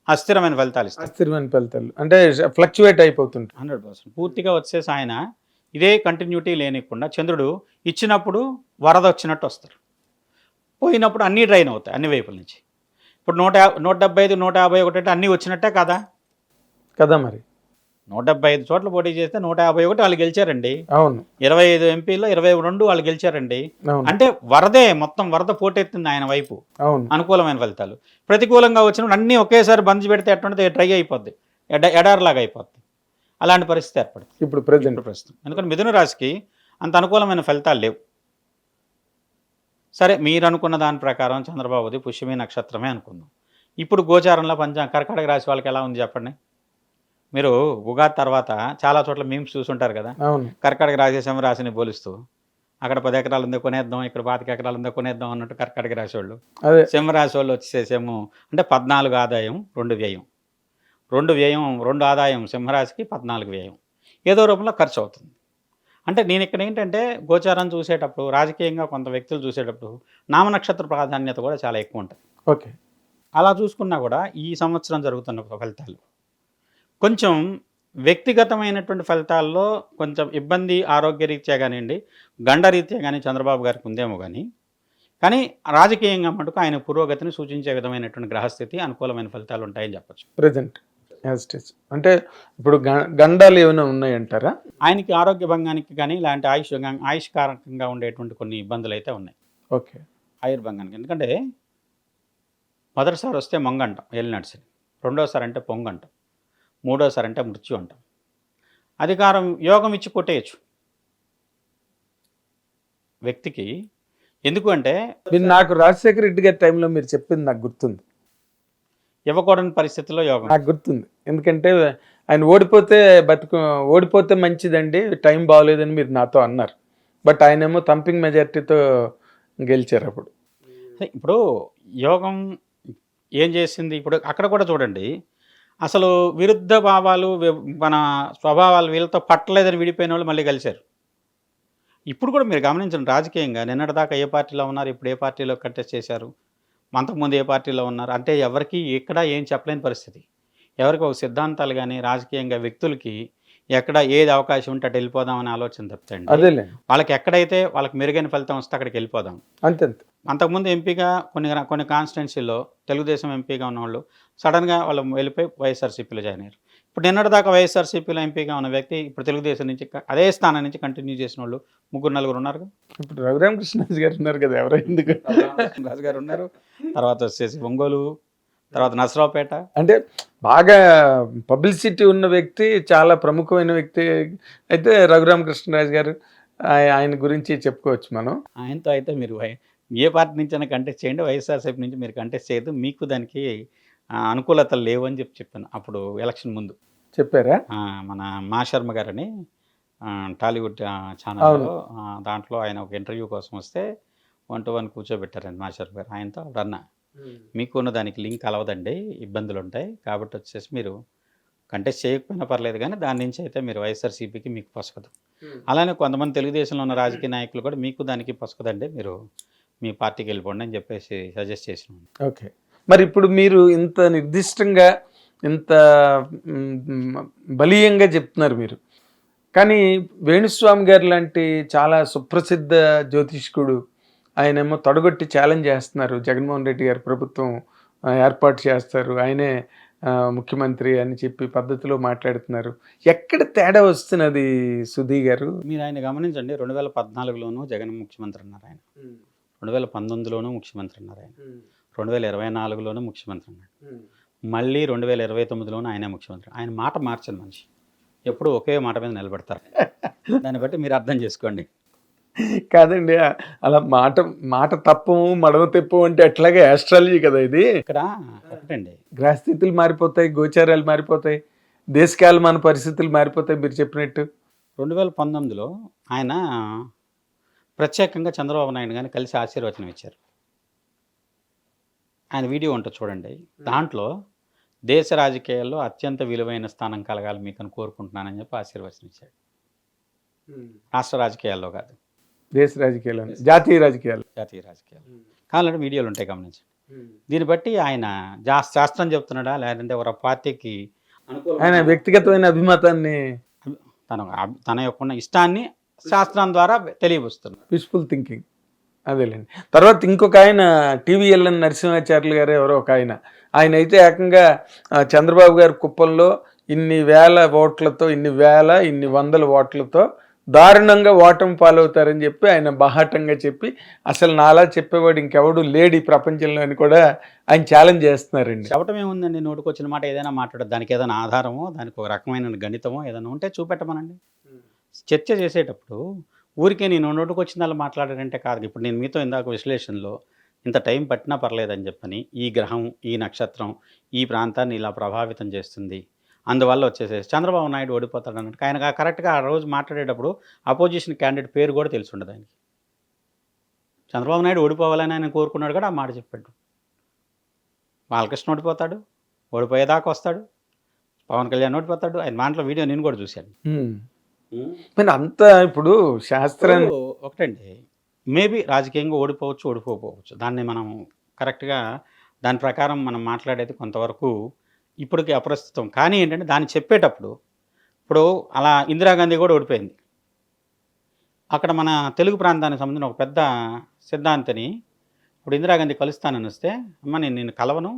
[SPEAKER 2] అస్థిరమైన ఫలితాలు ఇస్తారు.
[SPEAKER 1] అస్థిరమైన ఫలితాలు అంటే ఫ్లక్చువేట్ అయిపోతుంది
[SPEAKER 2] 100%. పూర్తిగా వచ్చేసి ఆయన ఇదే కంటిన్యూటీ లేనికుండా చంద్రుడు ఇచ్చినప్పుడు వరద వచ్చినట్టు వస్తారు, పోయినప్పుడు అన్నీ డ్రైన్ అవుతాయి అన్ని వైపుల నుంచి. ఇప్పుడు 175, 151 అంటే అన్నీ వచ్చినట్టే కదా
[SPEAKER 1] మరి.
[SPEAKER 2] 175 చోట్ల పోటీ చేస్తే 151 వాళ్ళు గెలిచారండి.
[SPEAKER 1] అవును.
[SPEAKER 2] 25 ఎంపీలో 22 వాళ్ళు గెలిచారండి. అంటే వరదే, మొత్తం వరద పోటెత్తింది ఆయన వైపు. అనుకూలమైన ఫలితాలు. ప్రతికూలంగా వచ్చినప్పుడు అన్నీ ఒకేసారి బంద్ పెడితే ఎటువంటి డ్రై అయిపోద్ది, ఎడారిలాగా అయిపోద్ది. అలాంటి పరిస్థితి ఏర్పడుతుంది ఇప్పుడు ప్రస్తుతం. ఎందుకంటే మిథున రాశికి అంత అనుకూలమైన ఫలితాలు లేవు. సరే, మీరు అనుకున్న దాని ప్రకారం చంద్రబాబుది పుష్యమి నక్షత్రమే అనుకుందాం. ఇప్పుడు గోచారంలో కర్కాటక రాశి వాళ్ళకి ఎలా ఉంది చెప్పండి. మీరు ఉగాది తర్వాత చాలా చోట్ల మీమ్స్ చూసుంటారు కదా, కర్కాటక రాశి సింహరాశిని పోలుస్తూ అక్కడ 10 ఎకరాలు ఉందో కొనేద్దాం, ఇక్కడ 25 ఎకరాలు ఉందో కొనేద్దాం అన్నట్టు కర్కాటక రాశి వాళ్ళు. సింహరాశి వాళ్ళు వచ్చేసేమో అంటే 14 ఆదాయం 2 వ్యయం, 2 ఆదాయం సింహరాశికి, 14 వ్యయం, ఏదో రూపంలో ఖర్చు అవుతుంది. అంటే నేను ఇక్కడ ఏంటంటే గోచారం చూసేటప్పుడు, రాజకీయంగా కొంత వ్యక్తులు చూసేటప్పుడు నామనక్షత్ర ప్రాధాన్యత కూడా చాలా ఎక్కువ ఉంటుంది.
[SPEAKER 1] ఓకే.
[SPEAKER 2] అలా చూసుకున్నా కూడా ఈ సంవత్సరం జరుగుతున్న ఫలితాలు కొంచెం వ్యక్తిగతమైనటువంటి ఫలితాల్లో కొంచెం ఇబ్బంది, ఆరోగ్యరీత్యా కానివ్వండి, గండరీత్యా కానీ చంద్రబాబు గారికి ఉందేమో కానీ రాజకీయంగా మటుకు ఆయన పురోగతిని సూచించే విధమైనటువంటి గ్రహస్థితి, అనుకూలమైన ఫలితాలు ఉంటాయని చెప్పచ్చు ప్రజెంట్.
[SPEAKER 1] అంటే ఇప్పుడు గండాలు ఏమైనా ఉన్నాయంటారా
[SPEAKER 2] ఆయనకి? ఆరోగ్య భంగానికి కానీ ఇలాంటి ఆయుష్కారకంగా ఉండేటువంటి కొన్ని ఇబ్బందులు అయితే ఉన్నాయి.
[SPEAKER 1] ఓకే.
[SPEAKER 2] ఆయుర్భంగానికి. ఎందుకంటే మొదటిసారి వస్తే మొంగ అంటాం, ఏలినట్స్ని. రెండోసారి అంటే పొంగు అంటాం. మూడోసారి అంటే మృత్యు అంటాం. అధికారం యోగం ఇచ్చి కొట్టేయచ్చు వ్యక్తికి. ఎందుకు అంటే
[SPEAKER 1] మీరు నాకు రాజశేఖర రెడ్డి గారి టైంలో మీరు చెప్పింది నాకు గుర్తుంది.
[SPEAKER 2] ఇవ్వకూడని పరిస్థితుల్లో యోగం.
[SPEAKER 1] నాకు గుర్తుంది. ఎందుకంటే ఆయన ఓడిపోతే మంచిదండి, టైం బాగోలేదని మీరు నాతో అన్నారు. బట్ ఆయనేమో థంపింగ్ మెజారిటీతో గెలిచారు అప్పుడు.
[SPEAKER 2] ఇప్పుడు యోగం ఏం చేసింది? ఇప్పుడు అక్కడ కూడా చూడండి, అసలు విరుద్ధ భావాలు మన స్వభావాలు వీళ్ళతో పట్టలేదని విడిపోయిన వాళ్ళు మళ్ళీ కలిశారు. ఇప్పుడు కూడా మీరు గమనించండి, రాజకీయంగా నిన్నటిదాకా ఏ పార్టీలో ఉన్నారు, ఇప్పుడు ఏ పార్టీలో కంటెస్ట్ చేశారు, అంతకుముందు ఏ పార్టీలో ఉన్నారు అంటే ఎవరికి ఎక్కడ ఏం చెప్పలేని పరిస్థితి. ఎవరికి ఒక సిద్ధాంతాలు కానీ రాజకీయంగా వ్యక్తులకి ఎక్కడ ఏది అవకాశం ఉంటే అటు వెళ్ళిపోదామని ఆలోచన తప్పితండి.
[SPEAKER 1] అదేలే,
[SPEAKER 2] వాళ్ళకి ఎక్కడైతే వాళ్ళకి మెరుగైన ఫలితం వస్తే అక్కడికి వెళ్ళిపోదాం.
[SPEAKER 1] అంతే.
[SPEAKER 2] అంతకుముందు ఎంపీగా కొన్ని కాన్స్టిట్యున్సీల్లో తెలుగుదేశం ఎంపీగా ఉన్నవాళ్ళు సడన్గా వాళ్ళు వెళ్ళిపోయి వైఎస్ఆర్సీపీలో జాయిన్ అయ్యారు. ఇప్పుడు నిన్నటిదాకా వైఎస్ఆర్సీపీలో ఎంపీగా ఉన్న వ్యక్తి ఇప్పుడు తెలుగుదేశం నుంచి అదే స్థానం నుంచి కంటిన్యూ చేసిన వాళ్ళు 3-4 ఉన్నారు.
[SPEAKER 1] ఇప్పుడు రఘురామకృష్ణరాజు గారు ఉన్నారు కదా, ఎవరో ఎందుకు
[SPEAKER 2] రాజు గారు ఉన్నారు, తర్వాత వచ్చేసి ఒంగోలు, తర్వాత నసరావుపేట.
[SPEAKER 1] అంటే బాగా పబ్లిసిటీ ఉన్న వ్యక్తి, చాలా ప్రముఖమైన వ్యక్తి అయితే రఘురామకృష్ణరాజు గారు. ఆయన గురించి చెప్పుకోవచ్చు మనం.
[SPEAKER 2] ఆయనతో అయితే మీరు ఏ పార్టీ నుంచి అయినా కంటెస్ట్ చేయండి, వైఎస్ఆర్సీపీ నుంచి మీరు కంటెస్ట్ చేయదు, మీకు దానికి అనుకూలతలు లేవు అని చెప్పాను అప్పుడు ఎలక్షన్ ముందు.
[SPEAKER 1] చెప్పారా?
[SPEAKER 2] మన మా శర్మ గారని టాలీవుడ్ ఛానల్లో దాంట్లో ఆయన ఒక ఇంటర్వ్యూ కోసం వస్తే 1-to-1 కూర్చోబెట్టారండి మా శర్మ గారు. ఆయనతో అప్పుడు అన్న, మీకు ఉన్న దానికి లింక్ కలవదండి, ఇబ్బందులు ఉంటాయి, కాబట్టి వచ్చేసి మీరు కంటెస్ట్ చేయకపోయినా పర్లేదు కానీ దాని నుంచి అయితే మీరు వైఎస్ఆర్సీపీకి మీకు పొసగదు. అలానే కొంతమంది తెలుగుదేశంలో ఉన్న రాజకీయ నాయకులు కూడా మీకు దానికి పొసగదండి, మీరు మీ పార్టీకి వెళ్ళిపోండి అని చెప్పేసి సజెస్ట్ చేసినాం.
[SPEAKER 1] ఓకే, మరి ఇప్పుడు మీరు ఇంత నిర్దిష్టంగా ఇంత బలీయంగా చెప్తున్నారు మీరు, కానీ వేణుస్వామి గారు లాంటి చాలా సుప్రసిద్ధ జ్యోతిష్కుడు ఆయనేమో తొడగొట్టి ఛాలెంజ్ చేస్తున్నారు, జగన్మోహన్ రెడ్డి గారు ప్రభుత్వం ఏర్పాటు చేస్తారు, ఆయనే ముఖ్యమంత్రి అని చెప్పి పద్ధతిలో మాట్లాడుతున్నారు. ఎక్కడ తేడా వస్తున్నది సుధీ గారు?
[SPEAKER 2] మీరు ఆయన గమనించండి, 2014లోనూ జగన్ ముఖ్యమంత్రి అన్నారు ఆయన, 2019లోనూ ముఖ్యమంత్రి అన్నారు ఆయన, 2024లోనూ ముఖ్యమంత్రి అన్నాడు, మళ్ళీ 2029లోనూ ఆయనే ముఖ్యమంత్రి. ఆయన మాట మార్చని మనిషి, ఎప్పుడు ఒకే మాట మీద నిలబడతారు. దాన్ని బట్టి మీరు అర్థం చేసుకోండి.
[SPEAKER 1] కాదండి, అలా మాట తప్పము మడమ తెప్పు అంటే ఎట్లాగే ఆస్ట్రాలజీ కదా ఇది.
[SPEAKER 2] ఇక్కడ ఒకటండి,
[SPEAKER 1] గ్రహస్థితులు మారిపోతాయి, గోచారాలు మారిపోతాయి, దేశకాలు మన పరిస్థితులు మారిపోతాయి మీరు చెప్పినట్టు.
[SPEAKER 2] 2019లో ఆయన ప్రత్యేకంగా చంద్రబాబు నాయుడు గారిని కలిసి ఆశీర్వచనం ఇచ్చారు. ఆయన వీడియో ఉంటుంది చూడండి, దాంట్లో దేశ రాజకీయాల్లో అత్యంత విలువైన స్థానం కలగాలి మీకు అని కోరుకుంటున్నానని చెప్పి ఆశీర్వచనం ఇచ్చాడు. రాష్ట్ర రాజకీయాల్లో కాదు,
[SPEAKER 1] దేశ రాజకీయాలు, జాతీయ రాజకీయాలు.
[SPEAKER 2] కావాలంటే వీడియోలు ఉంటాయి, గమనించండి. దీన్ని బట్టి ఆయన శాస్త్రం చెప్తున్నాడా లేదంటే ఒక పార్టీకి
[SPEAKER 1] ఆయన వ్యక్తిగతమైన అభిమతాన్ని,
[SPEAKER 2] తన యొక్క ఇష్టాన్ని శాస్త్రం ద్వారా తెలియవస్తున్నారు.
[SPEAKER 1] పీస్ఫుల్ థింకింగ్, అదేలేండి. తర్వాత ఇంకొక ఆయన టీవీఎల్ఎన్ నరసింహాచార్యులు గారు ఎవరో ఒక ఆయన అయితే ఏకంగా చంద్రబాబు గారి కుప్పంలో ఇన్ని వందల ఓట్లతో దారుణంగా ఓటమి పాలవుతారని చెప్పి ఆయన బాహాటంగా చెప్పి, అసలు నాలా చెప్పేవాడు ఇంకెవడు లేడు ఈ ప్రపంచంలో అని కూడా ఆయన ఛాలెంజ్ చేస్తున్నారండి.
[SPEAKER 2] చెప్పటం ఏముందండి, నోటుకొచ్చిన మాట ఏదైనా మాట్లాడదు, దానికి ఏదైనా ఆధారమో దానికి ఒక రకమైన గణితమో ఏదైనా ఉంటే చూపెట్టమనండి. చర్చ చేసేటప్పుడు ఊరికే నేను నోటుకొచ్చిన వాళ్ళు మాట్లాడారంటే కాదు. ఇప్పుడు నేను మీతో ఇందాక విశ్లేషణలో ఇంత టైం పట్టినా పర్లేదని చెప్పని, ఈ గ్రహం, ఈ నక్షత్రం ఈ ప్రాంతాన్ని ఇలా ప్రభావితం చేస్తుంది, అందువల్ల వచ్చేసేసి చంద్రబాబు నాయుడు ఓడిపోతాడు అన్నట్టు ఆయన కరెక్ట్గా ఆ రోజు మాట్లాడేటప్పుడు అపోజిషన్ క్యాండిడేట్ పేరు కూడా తెలిసి ఉండదు ఆయనకి. చంద్రబాబు నాయుడు ఓడిపోవాలని ఆయన కోరుకున్నాడు కూడా ఆ మాట చెప్పాడు. బాలకృష్ణ ఓడిపోతాడు, ఓడిపోయేదాకా వస్తాడు, పవన్ కళ్యాణ్ ఓడిపోతాడు, ఆయన మాటలో వీడియో నేను కూడా చూశాను.
[SPEAKER 1] అంతా ఇప్పుడు శాస్త్రం
[SPEAKER 2] ఒకటండి, మేబీ రాజకీయంగా ఓడిపోవచ్చు, దాన్ని మనం కరెక్ట్గా దాని ప్రకారం మనం మాట్లాడేది కొంతవరకు ఇప్పటికి అప్రస్తుతం. కానీ ఏంటంటే దాన్ని చెప్పేటప్పుడు ఇప్పుడు అలా ఇందిరాగాంధీ కూడా ఓడిపోయింది. అక్కడ మన తెలుగు ప్రాంతానికి సంబంధించిన ఒక పెద్ద సిద్ధాంతిని ఇప్పుడు ఇందిరాగాంధీ కలుస్తానని వస్తే, అమ్మ నేను నిన్ను కలవను,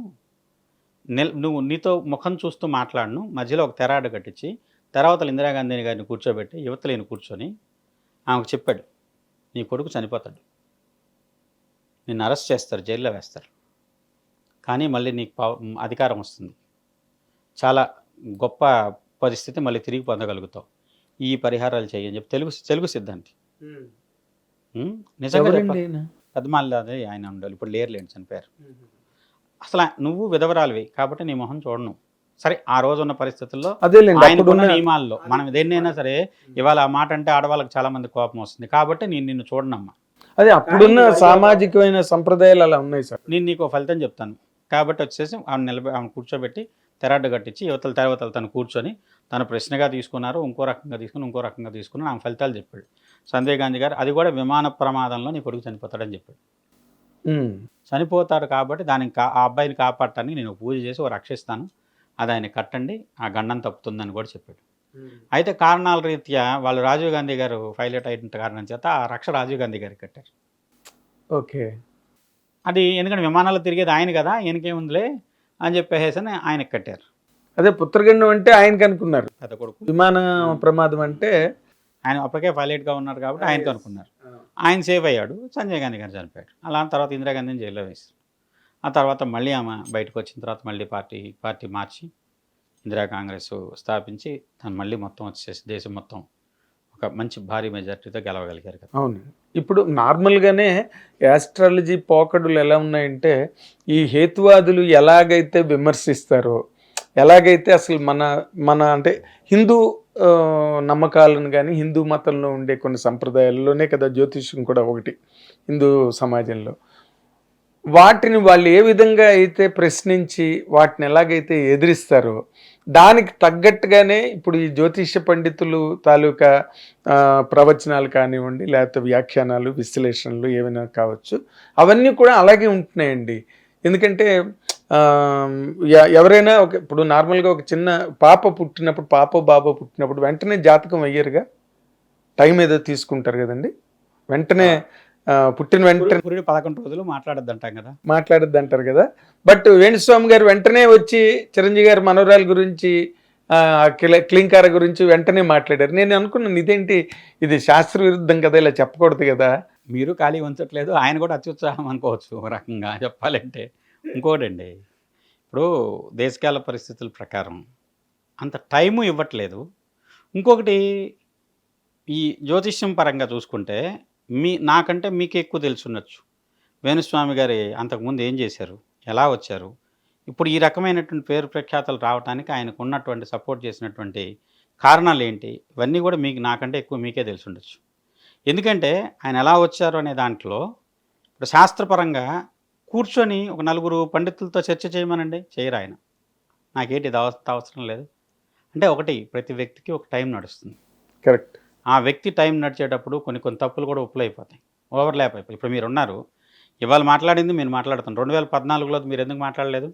[SPEAKER 2] నువ్వు నీతో ముఖం చూస్తూ మాట్లాడను, మధ్యలో ఒక తెరాడు కట్టించి తర్వాత ఇందిరాగాంధీ గారిని కూర్చోబెట్టి యువతలేని కూర్చొని ఆమెకు చెప్పాడు, నీ కొడుకు చనిపోతాడు, నిన్ను అరెస్ట్ చేస్తారు, జైల్లో వేస్తారు, కానీ మళ్ళీ నీకు అధికారం వస్తుంది, చాలా గొప్ప పరిస్థితి మళ్ళీ తిరిగి పొందగలుగుతావు, ఈ పరిహారాలు చేయని చెప్పి తెలుగు సిద్ధాంతి. నిజంగా
[SPEAKER 1] ఎవరండి ఈయన?
[SPEAKER 2] పెద్దమాల ఆయన ఉండాలి, ఇప్పుడు లేరులేండి, చనిపోయారు. అసలు నువ్వు విధవరాలివి కాబట్టి నీ మొహం చూడను. సరే ఆ రోజు ఉన్న పరిస్థితుల్లో
[SPEAKER 1] అదేలేండి,
[SPEAKER 2] ఆయనకున్న
[SPEAKER 1] అప్పుడున్న
[SPEAKER 2] నియమాల్లో మనం దేన్నైనా సరే, ఇవాళ ఆ మాట అంటే ఆడవాళ్ళకి చాలా మంది కోపం వస్తుంది కాబట్టి నేను నిన్ను చూడనమ్మా,
[SPEAKER 1] అదే అప్పుడున్న సామాజికమైన సంప్రదాయాలు అలా ఉన్నాయి సార్.
[SPEAKER 2] నేను నీకు ఒక ఫలితం చెప్తాను కాబట్టి వచ్చేసి ఆమె కూర్చోబెట్టి తెరాడ్డు కట్టించి యువతలు తను కూర్చొని తను ప్రశ్నగా తీసుకున్నారు, ఇంకో రకంగా తీసుకుని ఆమె ఫలితాలు చెప్పాడు సంజయ్ గాంధీ గారు. అది కూడా విమాన ప్రమాదంలో నీ కొడుకు చనిపోతాడని చెప్పాడు. చనిపోతాడు కాబట్టి దానికి ఆ అబ్బాయిని కాపాడటానికి నేను పూజ చేసి ఒక రక్షిస్తాను, అది ఆయన కట్టండి, ఆ గండం తప్పుతుందని కూడా చెప్పాడు. అయితే కారణాల రీత్యా వాళ్ళు రాజీవ్ గాంధీ గారు పైలట్ అయిన కారణం చేత ఆ రక్ష రాజీవ్ గాంధీ గారికి కట్టారు.
[SPEAKER 1] ఓకే,
[SPEAKER 2] అది ఎందుకంటే విమానాలు తిరిగేది ఆయన కదా, ఈయనకేముందిలే అని చెప్పేసి ఆయనకి కట్టారు.
[SPEAKER 1] అదే పుత్రగండం అంటే ఆయనకి అనుకున్నారు,
[SPEAKER 2] పెద్ద కొడుకు
[SPEAKER 1] విమాన ప్రమాదం అంటే
[SPEAKER 2] ఆయన అప్పటికే పైలట్గా ఉన్నారు కాబట్టి ఆయనకు అనుకున్నారు. ఆయన సేవ్ అయ్యాడు, సంజయ్ గాంధీ గారు చనిపోయాడు. అలా తర్వాత ఇందిరాగాంధీని జైల్లో వేశారు. ఆ తర్వాత మళ్ళీ ఆమె బయటకు వచ్చిన తర్వాత మళ్ళీ పార్టీ మార్చి ఇందిరా కాంగ్రెస్ స్థాపించి తను మళ్ళీ మొత్తం వచ్చేసి దేశం మొత్తం ఒక మంచి భారీ మెజార్టీతో గెలవగలిగారు కదా.
[SPEAKER 1] అవును. ఇప్పుడు నార్మల్గానే యాస్ట్రాలజీ పోకడులు ఎలా ఉన్నాయంటే, ఈ హేతువాదులు ఎలాగైతే విమర్శిస్తారో, ఎలాగైతే అసలు మన అంటే హిందూ నమ్మకాలను కానీ హిందూ మతంలో ఉండే కొన్ని సంప్రదాయాల్లోనే కదా జ్యోతిష్యం కూడా ఒకటి హిందూ సమాజంలో, వాటిని వాళ్ళు ఏ విధంగా అయితే ప్రశ్నించి వాటిని ఎలాగైతే ఎదిరిస్తారో దానికి తగ్గట్టుగానే ఇప్పుడు ఈ జ్యోతిష్య పండితులు తాలూకా ప్రవచనాలు కానివ్వండి, లేకపోతే వ్యాఖ్యానాలు, విశ్లేషణలు ఏమైనా కావచ్చు, అవన్నీ కూడా అలాగే ఉంటున్నాయండి. ఎందుకంటే ఎవరైనా ఇప్పుడు నార్మల్గా ఒక చిన్న పాప పుట్టినప్పుడు, బాబో పుట్టినప్పుడు వెంటనే జాతకం అయ్యారుగా, టైం ఏదో తీసుకుంటారు కదండి, వెంటనే పుట్టిన వెంటనే
[SPEAKER 2] 11 రోజులు మాట్లాడద్దంటాం కదా,
[SPEAKER 1] మాట్లాడద్దు అంటారు కదా. బట్ వేణుస్వామి గారు వెంటనే వచ్చి చిరంజీవి గారి మనోరాల గురించి, క్లింకార గురించి వెంటనే మాట్లాడారు. నేను అనుకున్నాను ఇదేంటి, ఇది శాస్త్ర విరుద్ధం కదా, ఇలా చెప్పకూడదు కదా.
[SPEAKER 2] మీరు ఖాళీ ఉంచట్లేదు, ఆయన కూడా అత్యుత్సాహం అనుకోవచ్చు ఒక రకంగా చెప్పాలంటే. ఇంకోటండి, ఇప్పుడు దేశకాల పరిస్థితుల ప్రకారం అంత టైము ఇవ్వట్లేదు. ఇంకొకటి, ఈ జ్యోతిష్యం పరంగా చూసుకుంటే నాకంటే మీకు ఎక్కువ తెలుసుండొచ్చు. వేణుస్వామి గారి అంతకుముందు ఏం చేశారు, ఎలా వచ్చారు, ఇప్పుడు ఈ రకమైనటువంటి పేరు ప్రఖ్యాతలు రావడానికి ఆయనకు ఉన్నటువంటి సపోర్ట్ చేసినటువంటి కారణాలు ఏంటి, ఇవన్నీ కూడా నాకంటే ఎక్కువ మీకే తెలుసుండొచ్చు. ఎందుకంటే ఆయన ఎలా వచ్చారు అనే దాంట్లో ఇప్పుడు శాస్త్రపరంగా కూర్చొని ఒక 4 పండితులతో చర్చ చేయమనండి, చేయరు ఆయన. నాకేంటి ఇది అవసరం లేదు అంటే, ఒకటి ప్రతి వ్యక్తికి ఒక టైం నడుస్తుంది.
[SPEAKER 1] కరెక్ట్.
[SPEAKER 2] ఆ వ్యక్తి టైం నడిచేటప్పుడు కొన్ని తప్పులు కూడా అయిపోతాయి, ఓవర్లాప్ అయిపోయి. ఇప్పుడు మీరు ఉన్నారు, ఇవాళ మాట్లాడింది మీరు మాట్లాడుతున్నారు, 2014లో మీరు ఎందుకు మాట్లాడలేదు?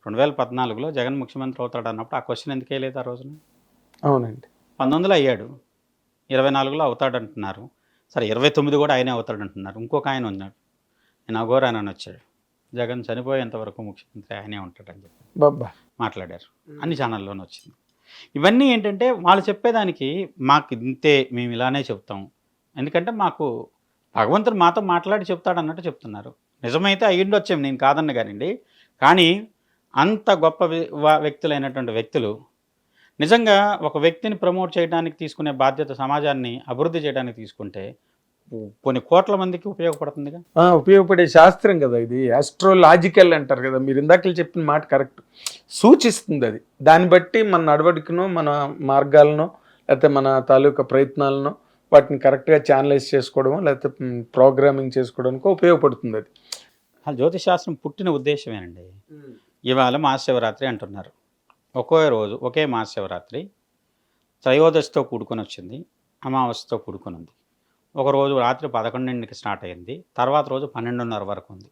[SPEAKER 2] 2014లో జగన్ ముఖ్యమంత్రి అవుతాడు అన్నప్పుడు ఆ క్వశ్చన్ ఎందుకు వేయలేదు ఆ రోజున?
[SPEAKER 1] అవునండి.
[SPEAKER 2] 19లో అయ్యాడు, 24లో అవుతాడంటున్నారు. సరే 29 కూడా ఆయనే అవుతాడంటున్నారు. ఇంకొక ఆయన ఉన్నాడు, నేను అఘోరాని అని వచ్చాడు, జగన్ చనిపోయేంత వరకు ముఖ్యమంత్రి ఆయనే ఉంటాడని చెప్పి మాట్లాడారు, అన్ని ఛానల్లోనే వచ్చింది. ఇవన్నీ ఏంటంటే వాళ్ళు చెప్పేదానికి మాకు ఇంతే, మేము ఇలానే చెప్తాం, ఎందుకంటే మాకు భగవంతుడు మాతో మాట్లాడి చెప్తాడు అన్నట్టు చెప్తున్నారు. నిజమైతే అయ్యిండొచ్చాం, నేను కాదన్న కానివ్వండి, కానీ అంత గొప్ప వ్యక్తులైనటువంటి వ్యక్తులు నిజంగా ఒక వ్యక్తిని ప్రమోట్ చేయడానికి తీసుకునే బాధ్యత, సమాజాన్ని అభివృద్ధి చేయడానికి తీసుకుంటే కొన్ని కోట్ల మందికి ఉపయోగపడుతుందిగా.
[SPEAKER 1] ఉపయోగపడే శాస్త్రం కదా ఇది, ఆస్ట్రోలాజికల్ అంటారు కదా, మీరు ఇందాక చెప్పిన మాట కరెక్ట్, సూచిస్తుంది అది. దాన్ని బట్టి మన నడవడికను, మన మార్గాలను, లేకపోతే మన తాలూకా ప్రయత్నాలను వాటిని కరెక్ట్గా ఛానలైజ్ చేసుకోవడమో లేకపోతే ప్రోగ్రామింగ్ చేసుకోవడానికి ఉపయోగపడుతుంది అది.
[SPEAKER 2] జ్యోతిశాస్త్రం పుట్టిన ఉద్దేశమేనండి. ఇవాళ మహాశివరాత్రి అంటున్నారు, ఒకే రోజు ఒకే మహాశివరాత్రి త్రయోదశితో కూడుకొని వచ్చింది, అమావాస్యతో కూడుకొని ఉంది. ఒకరోజు రాత్రి 11కి స్టార్ట్ అయింది, తర్వాత రోజు 12:30 వరకు ఉంది.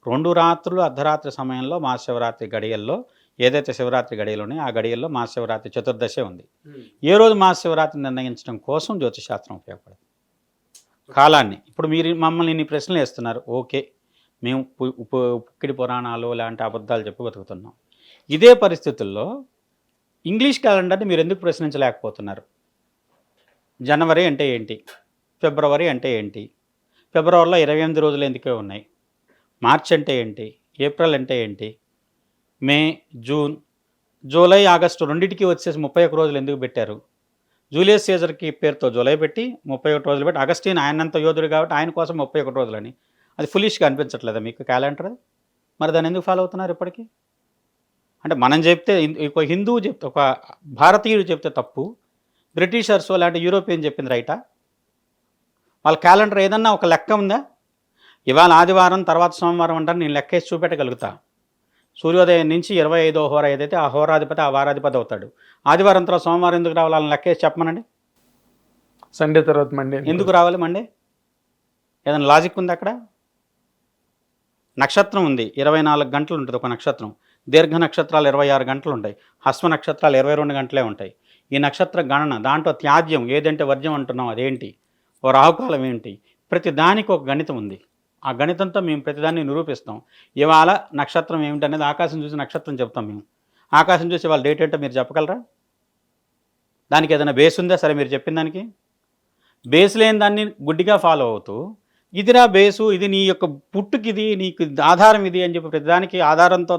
[SPEAKER 2] 2 రాత్రులు అర్ధరాత్రి సమయంలో మహాశివరాత్రి గడియల్లో, ఏదైతే శివరాత్రి గడియలు ఉన్నాయో ఆ గడియల్లో మహాశివరాత్రి చతుర్దశే ఉంది. ఏ రోజు మహాశివరాత్రి నిర్ణయించడం కోసం జ్యోతిశాస్త్రం ఉపయోగపడుతుంది కాలాన్ని. ఇప్పుడు మీరు మమ్మల్ని ఇన్ని ప్రశ్నలు వేస్తున్నారు, ఓకే, మేము పుక్కిడి పురాణాలు లాంటి అబద్ధాలు చెప్పి బతుకుతున్నాం. ఇదే పరిస్థితుల్లో ఇంగ్లీష్ క్యాలెండర్ని మీరు ఎందుకు ప్రశ్నించలేకపోతున్నారు? జనవరి అంటే ఏంటి, ఫిబ్రవరి అంటే ఏంటి, ఫిబ్రవరిలో 28 రోజులు ఎందుకే ఉన్నాయి, మార్చ్ అంటే ఏంటి, ఏప్రిల్ అంటే ఏంటి, మే, జూన్, జూలై, ఆగస్టు రెండింటికి వచ్చేసి 31 రోజులు ఎందుకు పెట్టారు? జూలియస్ సీజర్కి పేరుతో జూలై పెట్టి 31 రోజులు పెట్టి, అగస్టిన్ ఆయనంత యోధుడు కాబట్టి ఆయన కోసం 31 రోజులని. అది ఫులిష్గా అనిపించట్లేదా మీకు క్యాలెండర్? మరి దాన్ని ఎందుకు ఫాలో అవుతున్నారు ఇప్పటికీ? అంటే మనం చెప్తే ఒక హిందువు చెప్తే, ఒక భారతీయుడు చెప్తే తప్పు, బ్రిటిషర్స్ లాంటి యూరోపియన్ చెప్పింది రైటా? వాళ్ళ క్యాలెండర్ ఏదన్నా ఒక లెక్క ఉందా? ఇవాళ ఆదివారం తర్వాత సోమవారం అంటారు, నేను లెక్కేసి చూపెట్టగలుగుతా. సూర్యోదయం నుంచి 25వ హోర ఏదైతే ఆ హోరాధిపతి ఆ వారాధిపతి అవుతాడు. ఆదివారం తర్వాత సోమవారం ఎందుకు రావాలి? వాళ్ళని లెక్కేసి చెప్పమనండి.
[SPEAKER 1] సండే తర్వాత మండే
[SPEAKER 2] ఎందుకు రావాలి మండే? ఏదైనా లాజిక్ ఉంది అక్కడ? నక్షత్రం ఉంది, 24 గంటలు ఉంటుంది ఒక నక్షత్రం. దీర్ఘ నక్షత్రాలు 26 గంటలు ఉంటాయి. హస్వ నక్షత్రాలు 22 గంటలే ఉంటాయి. ఈ నక్షత్ర గణన దాంట్లో త్యాజ్యం ఏదంటే వర్జ్యం అంటున్నాం అదేంటి, ఓ రాహుకాలం ఏంటి, ప్రతి దానికి ఒక గణితం ఉంది. ఆ గణితంతో మేము ప్రతిదాన్ని నిరూపిస్తాం. ఇవాళ నక్షత్రం ఏమిటనేది ఆకాశం చూసి నక్షత్రం చెప్తాం మేము. ఆకాశం చూసి వాళ్ళ డేట్ ఏంటో మీరు చెప్పగలరా? దానికి ఏదైనా బేస్ ఉందా? సరే మీరు చెప్పిన దానికి బేస్ లేని దాన్ని గుడ్డిగా ఫాలో అవుతూ, ఇదిరా బేసు, ఇది నీ యొక్క పుట్టుకి, ఇది నీకు ఆధారం ఇది అని చెప్పి ప్రతిదానికి ఆధారంతో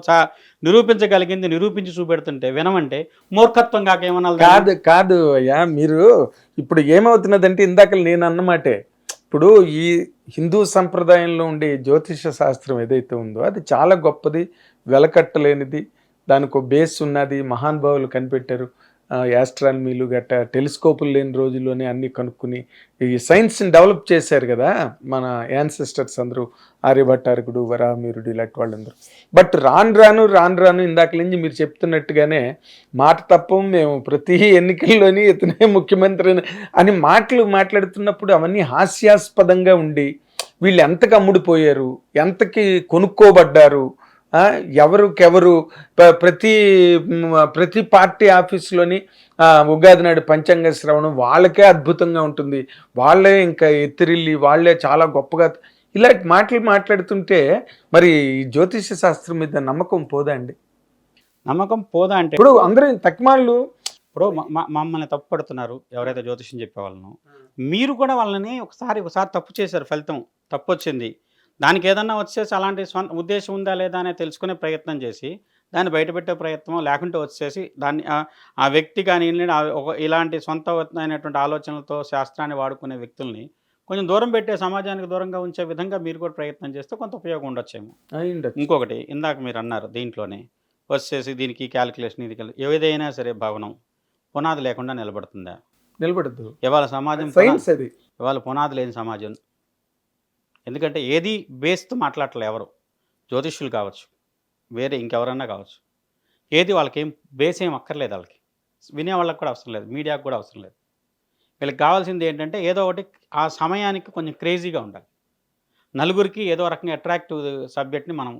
[SPEAKER 2] నిరూపించగలిగింది నిరూపించి చూపెడుతుంటే వినమంటే మూర్ఖత్వం కాక ఏమన్నా?
[SPEAKER 1] కాదు కాదు అయ్యా, మీరు ఇప్పుడు ఏమవుతున్నదంటే ఇందాక నేను అన్నమాటే, ఇప్పుడు ఈ హిందూ సంప్రదాయంలో ఉండే జ్యోతిష శాస్త్రం ఏదైతే ఉందో అది చాలా గొప్పది, వెలకట్టలేనిది, దానికి ఒక బేస్ ఉన్నది, మహానుభావులు కనిపెట్టారు. యాస్ట్రానమీలు గట్ట టెలిస్కోపులు లేని రోజుల్లోనే అన్ని కనుక్కుని ఈ సైన్స్ని డెవలప్ చేశారు కదా మన యాన్సిస్టర్స్ అందరూ, ఆర్యభట్టారకుడు, వరాహమిహిరుడు ఇలాంటి వాళ్ళందరూ. బట్ రాను రాను ఇందాక నుంచి మీరు చెప్తున్నట్టుగానే మాట తప్పం, మేము ప్రతి ఎన్నికల్లోని ఇతనే ముఖ్యమంత్రి అని మాట్లాడుతున్నప్పుడు అవన్నీ హాస్యాస్పదంగా ఉండి వీళ్ళు ఎంతకు అమ్ముడుపోయారు, ఎంతకి కొనుక్కోబడ్డారు, ఎవరికెవరు ప్రతి పార్టీ ఆఫీసులోని ఉగాది నాడు పంచాంగ శ్రవణం వాళ్ళకే అద్భుతంగా ఉంటుంది, వాళ్ళే ఇంకా ఎత్తిరిల్లి వాళ్ళే చాలా గొప్పగా ఇలాంటి మాట్లాడుతుంటే మరి జ్యోతిష శాస్త్రం మీద నమ్మకం పోదా అండి?
[SPEAKER 2] నమ్మకం పోదా అంటే
[SPEAKER 1] ఇప్పుడు అందరూ తక్కువలు
[SPEAKER 2] ఇప్పుడు మమ్మల్ని తప్పు పడుతున్నారు ఎవరైతే జ్యోతిషం చెప్పేవాళ్ళను. మీరు కూడా వాళ్ళని ఒకసారి తప్పు చేశారు, ఫలితం తప్పు వచ్చింది, దానికి ఏదన్నా వచ్చేసి అలాంటి ఉద్దేశం ఉందా లేదా అనేది తెలుసుకునే ప్రయత్నం చేసి దాన్ని బయటపెట్టే ప్రయత్నం, లేకుంటే వచ్చేసి దాన్ని ఆ వ్యక్తి కానీ ఇలాంటి సొంత అయినటువంటి ఆలోచనలతో శాస్త్రాన్ని వాడుకునే వ్యక్తుల్ని కొంచెం దూరం పెట్టే, సమాజానికి దూరంగా ఉంచే విధంగా మీరు కూడా ప్రయత్నం చేస్తే కొంత ఉపయోగం ఉండొచ్చేమో. ఇంకొకటి ఇందాక మీరు అన్నారు దీంట్లోనే వచ్చేసి దీనికి క్యాలిక్యులేషన్, ఇది ఏదైనా సరే భవనం పునాది లేకుండా నిలబడుతుందా?
[SPEAKER 1] నిలబడద్దు.
[SPEAKER 2] ఇవాళ సమాజం
[SPEAKER 1] సైన్స్ అది.
[SPEAKER 2] ఇవాళ పునాది లేని సమాజం. ఎందుకంటే ఏది బేస్తో మాట్లాడలే ఎవరు, జ్యోతిష్యులు కావచ్చు, వేరే ఇంకెవరన్నా కావచ్చు, ఏది వాళ్ళకేం బేస్ ఏం అక్కర్లేదు, వాళ్ళకి వినేవాళ్ళకి కూడా అవసరం లేదు, మీడియాకు కూడా అవసరం లేదు. వీళ్ళకి కావాల్సింది ఏంటంటే ఏదో ఒకటి ఆ సమయానికి కొంచెం క్రేజీగా ఉండాలి, నలుగురికి ఏదో రకంగా అట్రాక్టివ్ సబ్జెక్ట్ని మనం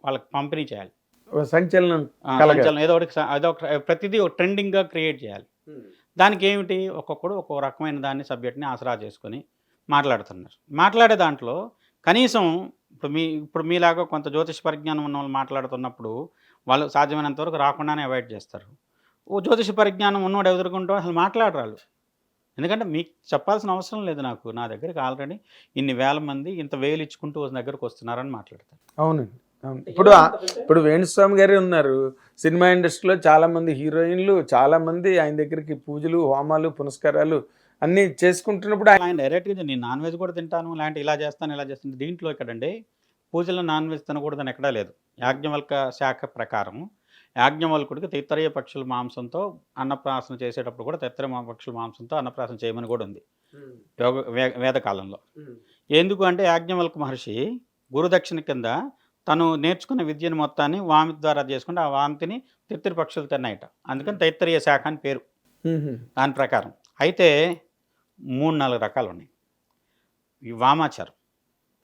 [SPEAKER 2] వాళ్ళకి పంపిణీ చేయాలి, సంచలనం ఏదో ఒకటి ప్రతిదీ ఒక ట్రెండింగ్గా క్రియేట్ చేయాలి. దానికి ఏమిటి, ఒక్కొక్కడు ఒక్కొక్క రకమైన దాన్ని సబ్జెక్ట్ని ఆసరా చేసుకొని మాట్లాడుతున్నారు. మాట్లాడే దాంట్లో కనీసం ఇప్పుడు మీలాగా కొంత జ్యోతిష పరిజ్ఞానం ఉన్న వాళ్ళు మాట్లాడుతున్నప్పుడు వాళ్ళు సాధ్యమైనంత వరకు రాకుండానే అవాయిడ్ చేస్తారు. ఓ జ్యోతిష పరిజ్ఞానం ఉన్నవాడు ఎదుర్కొంటూ అసలు మాట్లాడరాళ్ళు. ఎందుకంటే మీకు చెప్పాల్సిన అవసరం లేదు, నా దగ్గరికి ఆల్రెడీ ఇన్ని వేల మంది ఇంత వేలు ఇచ్చుకుంటూ దగ్గరకు వస్తున్నారని మాట్లాడతారు.
[SPEAKER 1] అవునండి, అవును. ఇప్పుడు వేణుస్వామి గారే ఉన్నారు, సినిమా ఇండస్ట్రీలో చాలామంది హీరోయిన్లు, చాలామంది ఆయన దగ్గరికి పూజలు, హోమాలు, పునస్కారాలు అన్నీ చేసుకుంటున్నప్పుడు
[SPEAKER 2] ఆయన డైరెక్ట్గా నేను నాన్ వెజ్ కూడా తింటాను, లాంటి ఇలా చేస్తాను. దీంట్లో ఎక్కడండి పూజలో నాన్ వెజ్ తినకూడదని ఎక్కడా లేదు. యాజ్ఞవల్క శాఖ ప్రకారం యాజ్ఞవల్కుడికి తైత్తరీయ పక్షుల మాంసంతో అన్నప్రాసన చేసేటప్పుడు కూడా తైత్తరీయ పక్షుల మాంసంతో అన్నప్రాసన చేయమని కూడా ఉంది వేదకాలంలో. ఎందుకు అంటే యాజ్ఞవల్క మహర్షి గురుదక్షిణ కింద తను నేర్చుకున్న విద్యను మొత్తాన్ని వామి ద్వారా చేసుకుంటే ఆ వామితిని తైత్తరీయ పక్షులు తిన్నాయట, అందుకని తైత్తరీయ శాఖ అని పేరు దాని ప్రకారం. అయితే 3-4 రకాలు ఉన్నాయి ఈ వామాచారం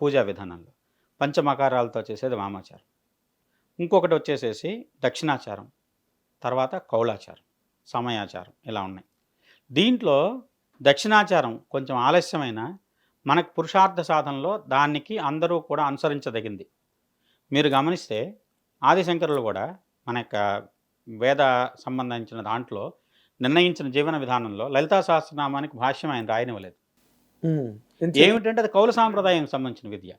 [SPEAKER 2] పూజా విధానంలో. పంచమకారాలతో చేసేది వామాచారం, ఇంకొకటి వచ్చేసేసి దక్షిణాచారం, తర్వాత కౌలాచారం, సమయాచారం, ఇలా ఉన్నాయి. దీంట్లో దక్షిణాచారం కొంచెం ఆలస్యమైన మనకు పురుషార్థ సాధనలో దానికి అందరూ కూడా అనుసరించదగింది. మీరు గమనిస్తే ఆదిశంకరులు కూడా మన యొక్క వేద సంబంధించిన దాంట్లో నిర్ణయించిన జీవన విధానంలో లలితా సహస్రనామానికి భాష్యం ఆయన రాయనివ్వలేదు. ఏమిటంటే అది కౌల సాంప్రదాయానికి సంబంధించిన విద్య.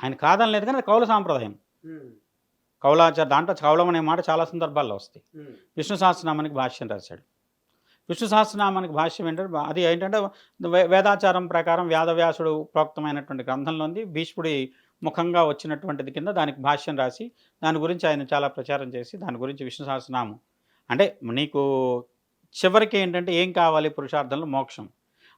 [SPEAKER 2] ఆయన కాదని లేదు కానీ అది కౌల సాంప్రదాయం. దాంట్లో కౌలం అనే మాట చాలా సందర్భాల్లో వస్తాయి. విష్ణు సహస్రనామానికి భాష్యం రాశాడు. విష్ణు సహస్రనామానికి భాష్యం ఏంటంటే అది ఏంటంటే వేదాచారం ప్రకారం వేదవ్యాసుడు ప్రోక్తమైనటువంటి గ్రంథంలోంది భీష్ముడి ముఖంగా వచ్చినటువంటిది కింద దానికి భాష్యం రాసి దాని గురించి ఆయన చాలా ప్రచారం చేసి దాని గురించి విష్ణు సహస్రనామం అంటే నీకు చివరికి ఏంటంటే ఏం కావాలి పురుషార్థంలో మోక్షం.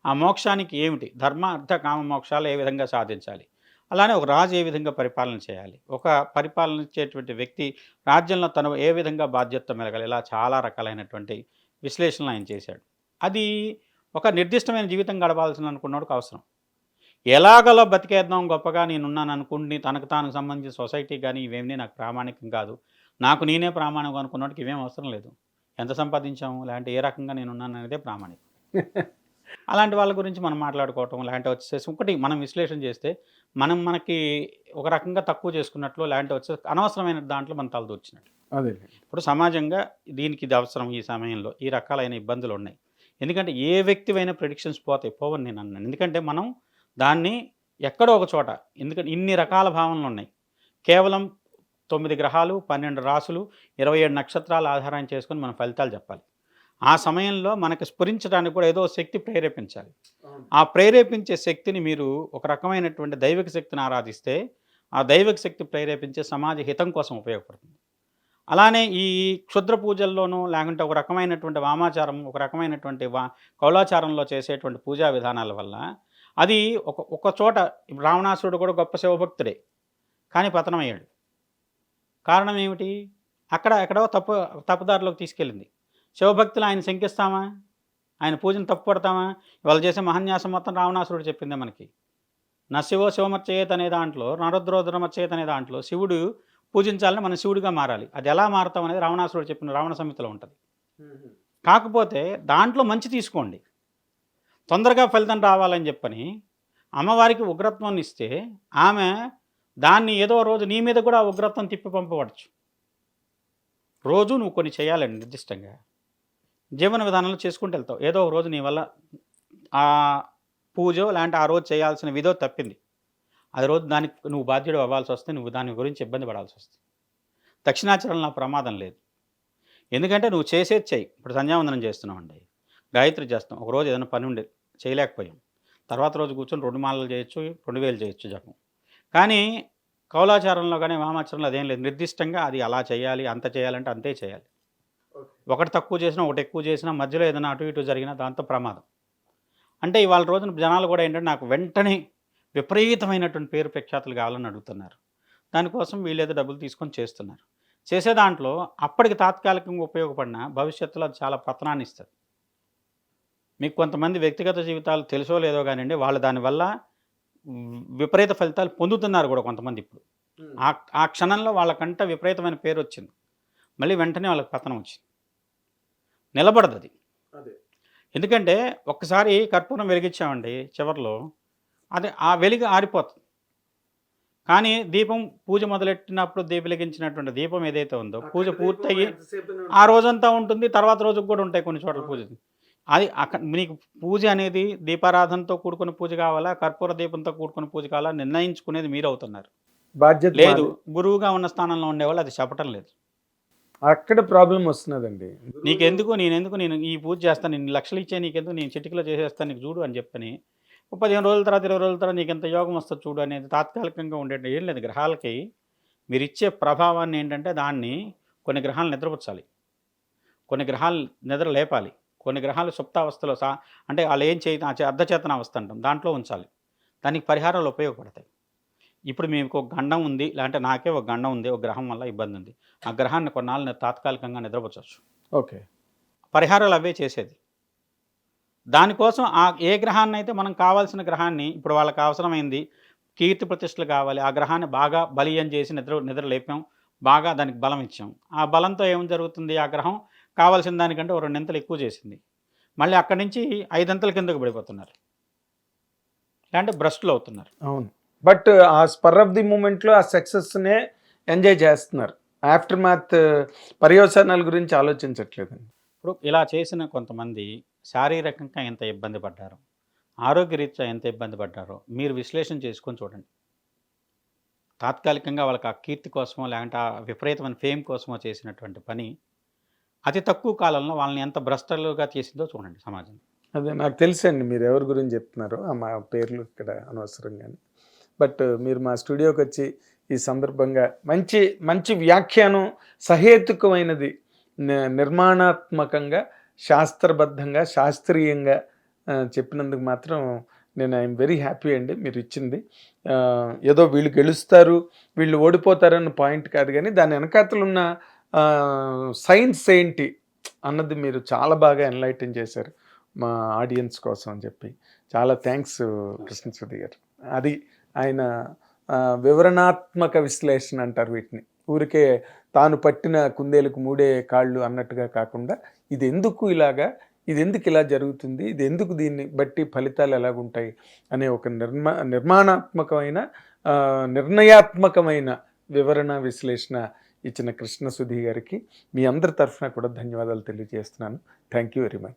[SPEAKER 2] ఆ మోక్షానికి ఏమిటి ధర్మ అర్థ కామ మోక్షాలు ఏ విధంగా సాధించాలి, అలానే ఒక రాజు ఏ విధంగా పరిపాలన చేయాలి, ఒక పరిపాలనించేటువంటి వ్యక్తి రాజ్యంలో తను ఏ విధంగా బాధ్యత మెలగాలి, ఇలా చాలా రకాలైనటువంటి విశ్లేషణలు ఆయన చేశాడు. అది ఒక నిర్దిష్టమైన జీవితం గడపాల్సిన అనుకున్నోడికి అవసరం. ఎలాగలో బతికేద్దాం గొప్పగా నేనున్నాను అనుకుంటే తనకు తాను సంబంధించిన సొసైటీ కానీ ఇవేమీ నాకు ప్రామాణికం కాదు, నాకు నేనే ప్రామాణికం అనుకున్నోడికి ఇవేం అవసరం లేదు. ఎంత సంపాదించాము లేదంటే ఏ రకంగా నేనున్నాను అనేదే ప్రామాణికం. అలాంటి వాళ్ళ గురించి మనం మాట్లాడుకోవటం లాంటి వచ్చేసి ఒకటి మనం విశ్లేషణ చేస్తే మనకి ఒక రకంగా తక్కువ చేసుకున్నట్లు లాంటి వచ్చే అనవసరమైన దాంట్లో మనం తలదూర్చినట్లు.
[SPEAKER 1] అదే
[SPEAKER 2] ఇప్పుడు సమాజంగా దీనికి ఇది అవసరం, ఈ సమయంలో ఈ రకాలైన ఇబ్బందులు ఉన్నాయి. ఎందుకంటే ఏ వ్యక్తివైనా ప్రెడిక్షన్స్ పోవని నేను అన్నాను. ఎందుకంటే మనం దాన్ని ఎక్కడో ఒక చోట ఎందుకంటే ఇన్ని రకాల భావనలు ఉన్నాయి. కేవలం 9 గ్రహాలు 12 రాసులు 27 నక్షత్రాల ఆధారం చేసుకొని మనం ఫలితాలు చెప్పాలి. ఆ సమయంలో మనకు స్ఫురించడానికి కూడా ఏదో శక్తి ప్రేరేపించాలి. ఆ ప్రేరేపించే శక్తిని మీరు ఒక రకమైనటువంటి దైవిక శక్తిని ఆరాధిస్తే ఆ దైవిక శక్తి ప్రేరేపించే సమాజ హితం కోసం ఉపయోగపడుతుంది. అలానే ఈ క్షుద్ర పూజల్లోనూ లేకుంటే ఒక రకమైనటువంటి వామాచారం ఒక రకమైనటువంటి కౌలాచారంలో చేసేటువంటి పూజా విధానాల వల్ల అది ఒక చోట రావణాసురుడు కూడా గొప్ప శివభక్తుడే కానీ పతనమయ్యాడు. కారణం ఏమిటి? ఎక్కడో తప్పుదారిలోకి తీసుకెళ్ళింది. శివభక్తులు ఆయన శంకిస్తామా, ఆయన పూజను తప్పుపడతామా? వాళ్ళు చేసే మహన్యాసం మొత్తం రావణాసురుడు చెప్పిందే మనకి. నా శివమర్చేయత్ అనే దాంట్లో నరుద్రోధరమర్చేయత్ అనే దాంట్లో శివుడు పూజించాలని మనం శివుడిగా మారాలి. అది ఎలా మారుతాం అనేది రావణాసురుడు చెప్పిన రావణ సంహితలో ఉంటుంది. కాకపోతే దాంట్లో మంచి తీసుకోండి, తొందరగా ఫలితం రావాలని చెప్పని అమ్మవారికి ఉగ్రత్వాన్ని ఇస్తే ఆమె దాన్ని ఏదో రోజు నీ మీద కూడా ఉగ్రత్వం తిప్పి పంపవచ్చు. రోజు నువ్వు కొన్ని చేయాలండి నిర్దిష్టంగా జీవన విధానంలో చేసుకుంటూ వెళ్తావు. ఏదో ఒక రోజు నీ వల్ల ఆ పూజో లాంటి ఆ రోజు చేయాల్సిన విధో తప్పింది, అది రోజు దానికి నువ్వు బాధ్యుడు అవ్వాల్సి వస్తే నువ్వు దాని గురించి ఇబ్బంది పడాల్సి వస్తుంది. దక్షిణాచరణలో ప్రమాదం లేదు. ఎందుకంటే నువ్వు చేసేది చెయ్యి. ఇప్పుడు సంధ్యావందనం చేస్తున్నామండి, గాయత్రి చేస్తాం, ఒక రోజు ఏదైనా పని ఉండి చేయలేకపోయాం, తర్వాత రోజు కూర్చొని 2 మాలలు చేయొచ్చు, 2000 చేయొచ్చు జపం. కానీ కౌలాచారంలో కానీ వామాచారంలో అదేం లేదు. నిర్దిష్టంగా అది అలా చేయాలి, అంత చేయాలంటే అంతే చేయాలి. ఒకటి తక్కువ చేసినా ఒకటి ఎక్కువ చేసినా మధ్యలో ఏదైనా అటు ఇటు జరిగినా దాంతో ప్రమాదం. అంటే ఇవాళ రోజున జనాలు కూడా ఏంటంటే నాకు వెంటనే విపరీతమైనటువంటి పేరు ప్రఖ్యాతులు కావాలని అడుగుతున్నారు. దానికోసం వీళ్ళేదో డబ్బులు తీసుకొని చేస్తున్నారు. చేసే దాంట్లో అప్పటికి తాత్కాలికంగా ఉపయోగపడిన భవిష్యత్తులో అది చాలా పతనాన్ని ఇస్తుంది. మీకు కొంతమంది వ్యక్తిగత జీవితాలు తెలుసో లేదో కానివ్వండి, వాళ్ళు దానివల్ల విపరీత ఫలితాలు పొందుతున్నారు కూడా కొంతమంది. ఇప్పుడు ఆ క్షణంలో వాళ్ళకంటే విపరీతమైన పేరు వచ్చింది, మళ్ళీ వెంటనే వాళ్ళకి పతనం వచ్చింది, నిలబడదు అది. ఎందుకంటే ఒక్కసారి కర్పూరం వెలిగించామండి, చివరిలో అది ఆ వెలిగి ఆరిపోతుంది. కానీ దీపం పూజ మొదలెట్టినప్పుడు వెలిగించినటువంటి దీపం ఏదైతే ఉందో పూజ పూర్తయ్యి ఆ రోజంతా ఉంటుంది, తర్వాత రోజుకు కూడా ఉంటాయి కొన్ని చోట్ల పూజ. అది నీకు పూజ అనేది దీపారాధనతో కూడుకున్న పూజ కావాలా, కర్పూర దీపంతో కూడుకున్న పూజ కావాలా నిర్ణయించుకునేది మీరు అవుతున్నారు.
[SPEAKER 1] బాధ్యత
[SPEAKER 2] లేదు, గురువుగా ఉన్న స్థానంలో ఉండేవాళ్ళు అది చెప్పటం లేదు.
[SPEAKER 1] అక్కడ ప్రాబ్లం వస్తున్నదండి.
[SPEAKER 2] నేను ఈ పూజ చేస్తాను, 2 లక్షలు ఇచ్చే నీకెందుకు, నేను చిటికలో చేసేస్తాను నీకు చూడు అని చెప్పని 15 రోజుల తర్వాత 20 రోజుల తర్వాత నీకు ఎంత యోగం వస్తుంది చూడు అనేది తాత్కాలికంగా ఉండేది ఏం లేదు. గ్రహాలకి మీరు ఇచ్చే ప్రభావాన్ని ఏంటంటే దాన్ని కొన్ని గ్రహాలు నిద్రపుచ్చాలి, కొన్ని గ్రహాలు నిద్ర లేపాలి, కొన్ని గ్రహాలు సుప్తావస్థలో అంటే వాళ్ళు ఏం అర్ధచేతన అవస్థ అంటాం దాంట్లో ఉంచాలి. దానికి పరిహారాలు ఉపయోగపడతాయి. ఇప్పుడు మీకు ఒక గండం ఉంది, లేదంటే నాకే ఒక గండం ఉంది, ఒక గ్రహం వల్ల ఇబ్బంది ఉంది, ఆ గ్రహాన్ని కొన్నాళ్ళు తాత్కాలికంగా నిద్రపుచ్చవచ్చు.
[SPEAKER 1] ఓకే,
[SPEAKER 2] పరిహారాలు అవే చేసేది. దానికోసం ఏ గ్రహాన్ని అయితే మనం కావాల్సిన గ్రహాన్ని ఇప్పుడు వాళ్ళకి అవసరమైంది కీర్తి ప్రతిష్టలు కావాలి, ఆ గ్రహాన్ని బాగా బలీయం చేసి నిద్ర లేపాం, బాగా దానికి బలం ఇచ్చాం. ఆ బలంతో ఏం జరుగుతుంది, ఆ గ్రహం కావాల్సిన దానికంటే 2 అంతలు ఎక్కువ చేసింది, మళ్ళీ అక్కడి నుంచి 5 అంతల కిందకు పడిపోతున్నారు, లేదంటే బ్రస్ట్లు అవుతున్నారు.
[SPEAKER 1] అవును, బట్ ఆ స్పర్ ఆఫ్ ది మూమెంట్లో ఆ సక్సెస్నే ఎంజాయ్ చేస్తున్నారు, ఆఫ్టర్ మ్యాథ్ పర్యవసానాల గురించి ఆలోచించట్లేదండి.
[SPEAKER 2] ఇప్పుడు ఇలా చేసిన కొంతమంది శారీరకంగా ఎంత ఇబ్బంది పడ్డారో, ఆరోగ్యరీత్యా ఎంత ఇబ్బంది పడ్డారో మీరు విశ్లేషణ చేసుకొని చూడండి. తాత్కాలికంగా వాళ్ళకి ఆ కీర్తి కోసమో, లేదంటే ఆ విపరీతమైన ఫేమ్ కోసమో చేసినటువంటి పని అతి తక్కువ కాలంలో వాళ్ళని ఎంత భ్రష్టలుగా చేసిందో చూడండి సమాజం.
[SPEAKER 1] అదే నాకు తెలుసండి మీరు ఎవరి గురించి చెప్తున్నారో. మా పేర్లు ఇక్కడ అనవసరం గాని. బట్ మీరు మా స్టూడియోకి వచ్చి ఈ సందర్భంగా మంచి మంచి వ్యాఖ్యానం, సహేతుకమైనది, నిర్మాణాత్మకంగా, శాస్త్రబద్ధంగా, శాస్త్రీయంగా చెప్పినందుకు మాత్రం నేను ఐఎమ్ వెరీ హ్యాపీ అండి. మీరు ఇచ్చింది ఏదో వీళ్ళు గెలుస్తారు, వీళ్ళు ఓడిపోతారన్న పాయింట్ కాదు, కానీ దాని వెనకాతలు ఉన్న సైన్స్ ఏంటి అన్నది మీరు చాలా బాగా ఎన్లైటన్ చేశారు మా ఆడియన్స్ కోసం అని చెప్పి. చాలా థ్యాంక్స్ కృష్ణస్వామి గారు. అది ఆయన వివరణాత్మక విశ్లేషణ అంటారు వీటిని. ఊరికే తాను పట్టిన కుందేలకు మూడే కాళ్ళు అన్నట్టుగా కాకుండా, ఇది ఎందుకు ఇలాగా, ఇది ఎందుకు ఇలా జరుగుతుంది, ఇది ఎందుకు దీన్ని బట్టి ఫలితాలు ఎలాగుంటాయి అనే ఒక నిర్మాణాత్మకమైన నిర్ణయాత్మకమైన వివరణ విశ్లేషణ ఇచ్చిన కృష్ణసుధి గారికి మీ అందరి తరఫున కూడా ధన్యవాదాలు తెలియజేస్తున్నాను. Thank you very much.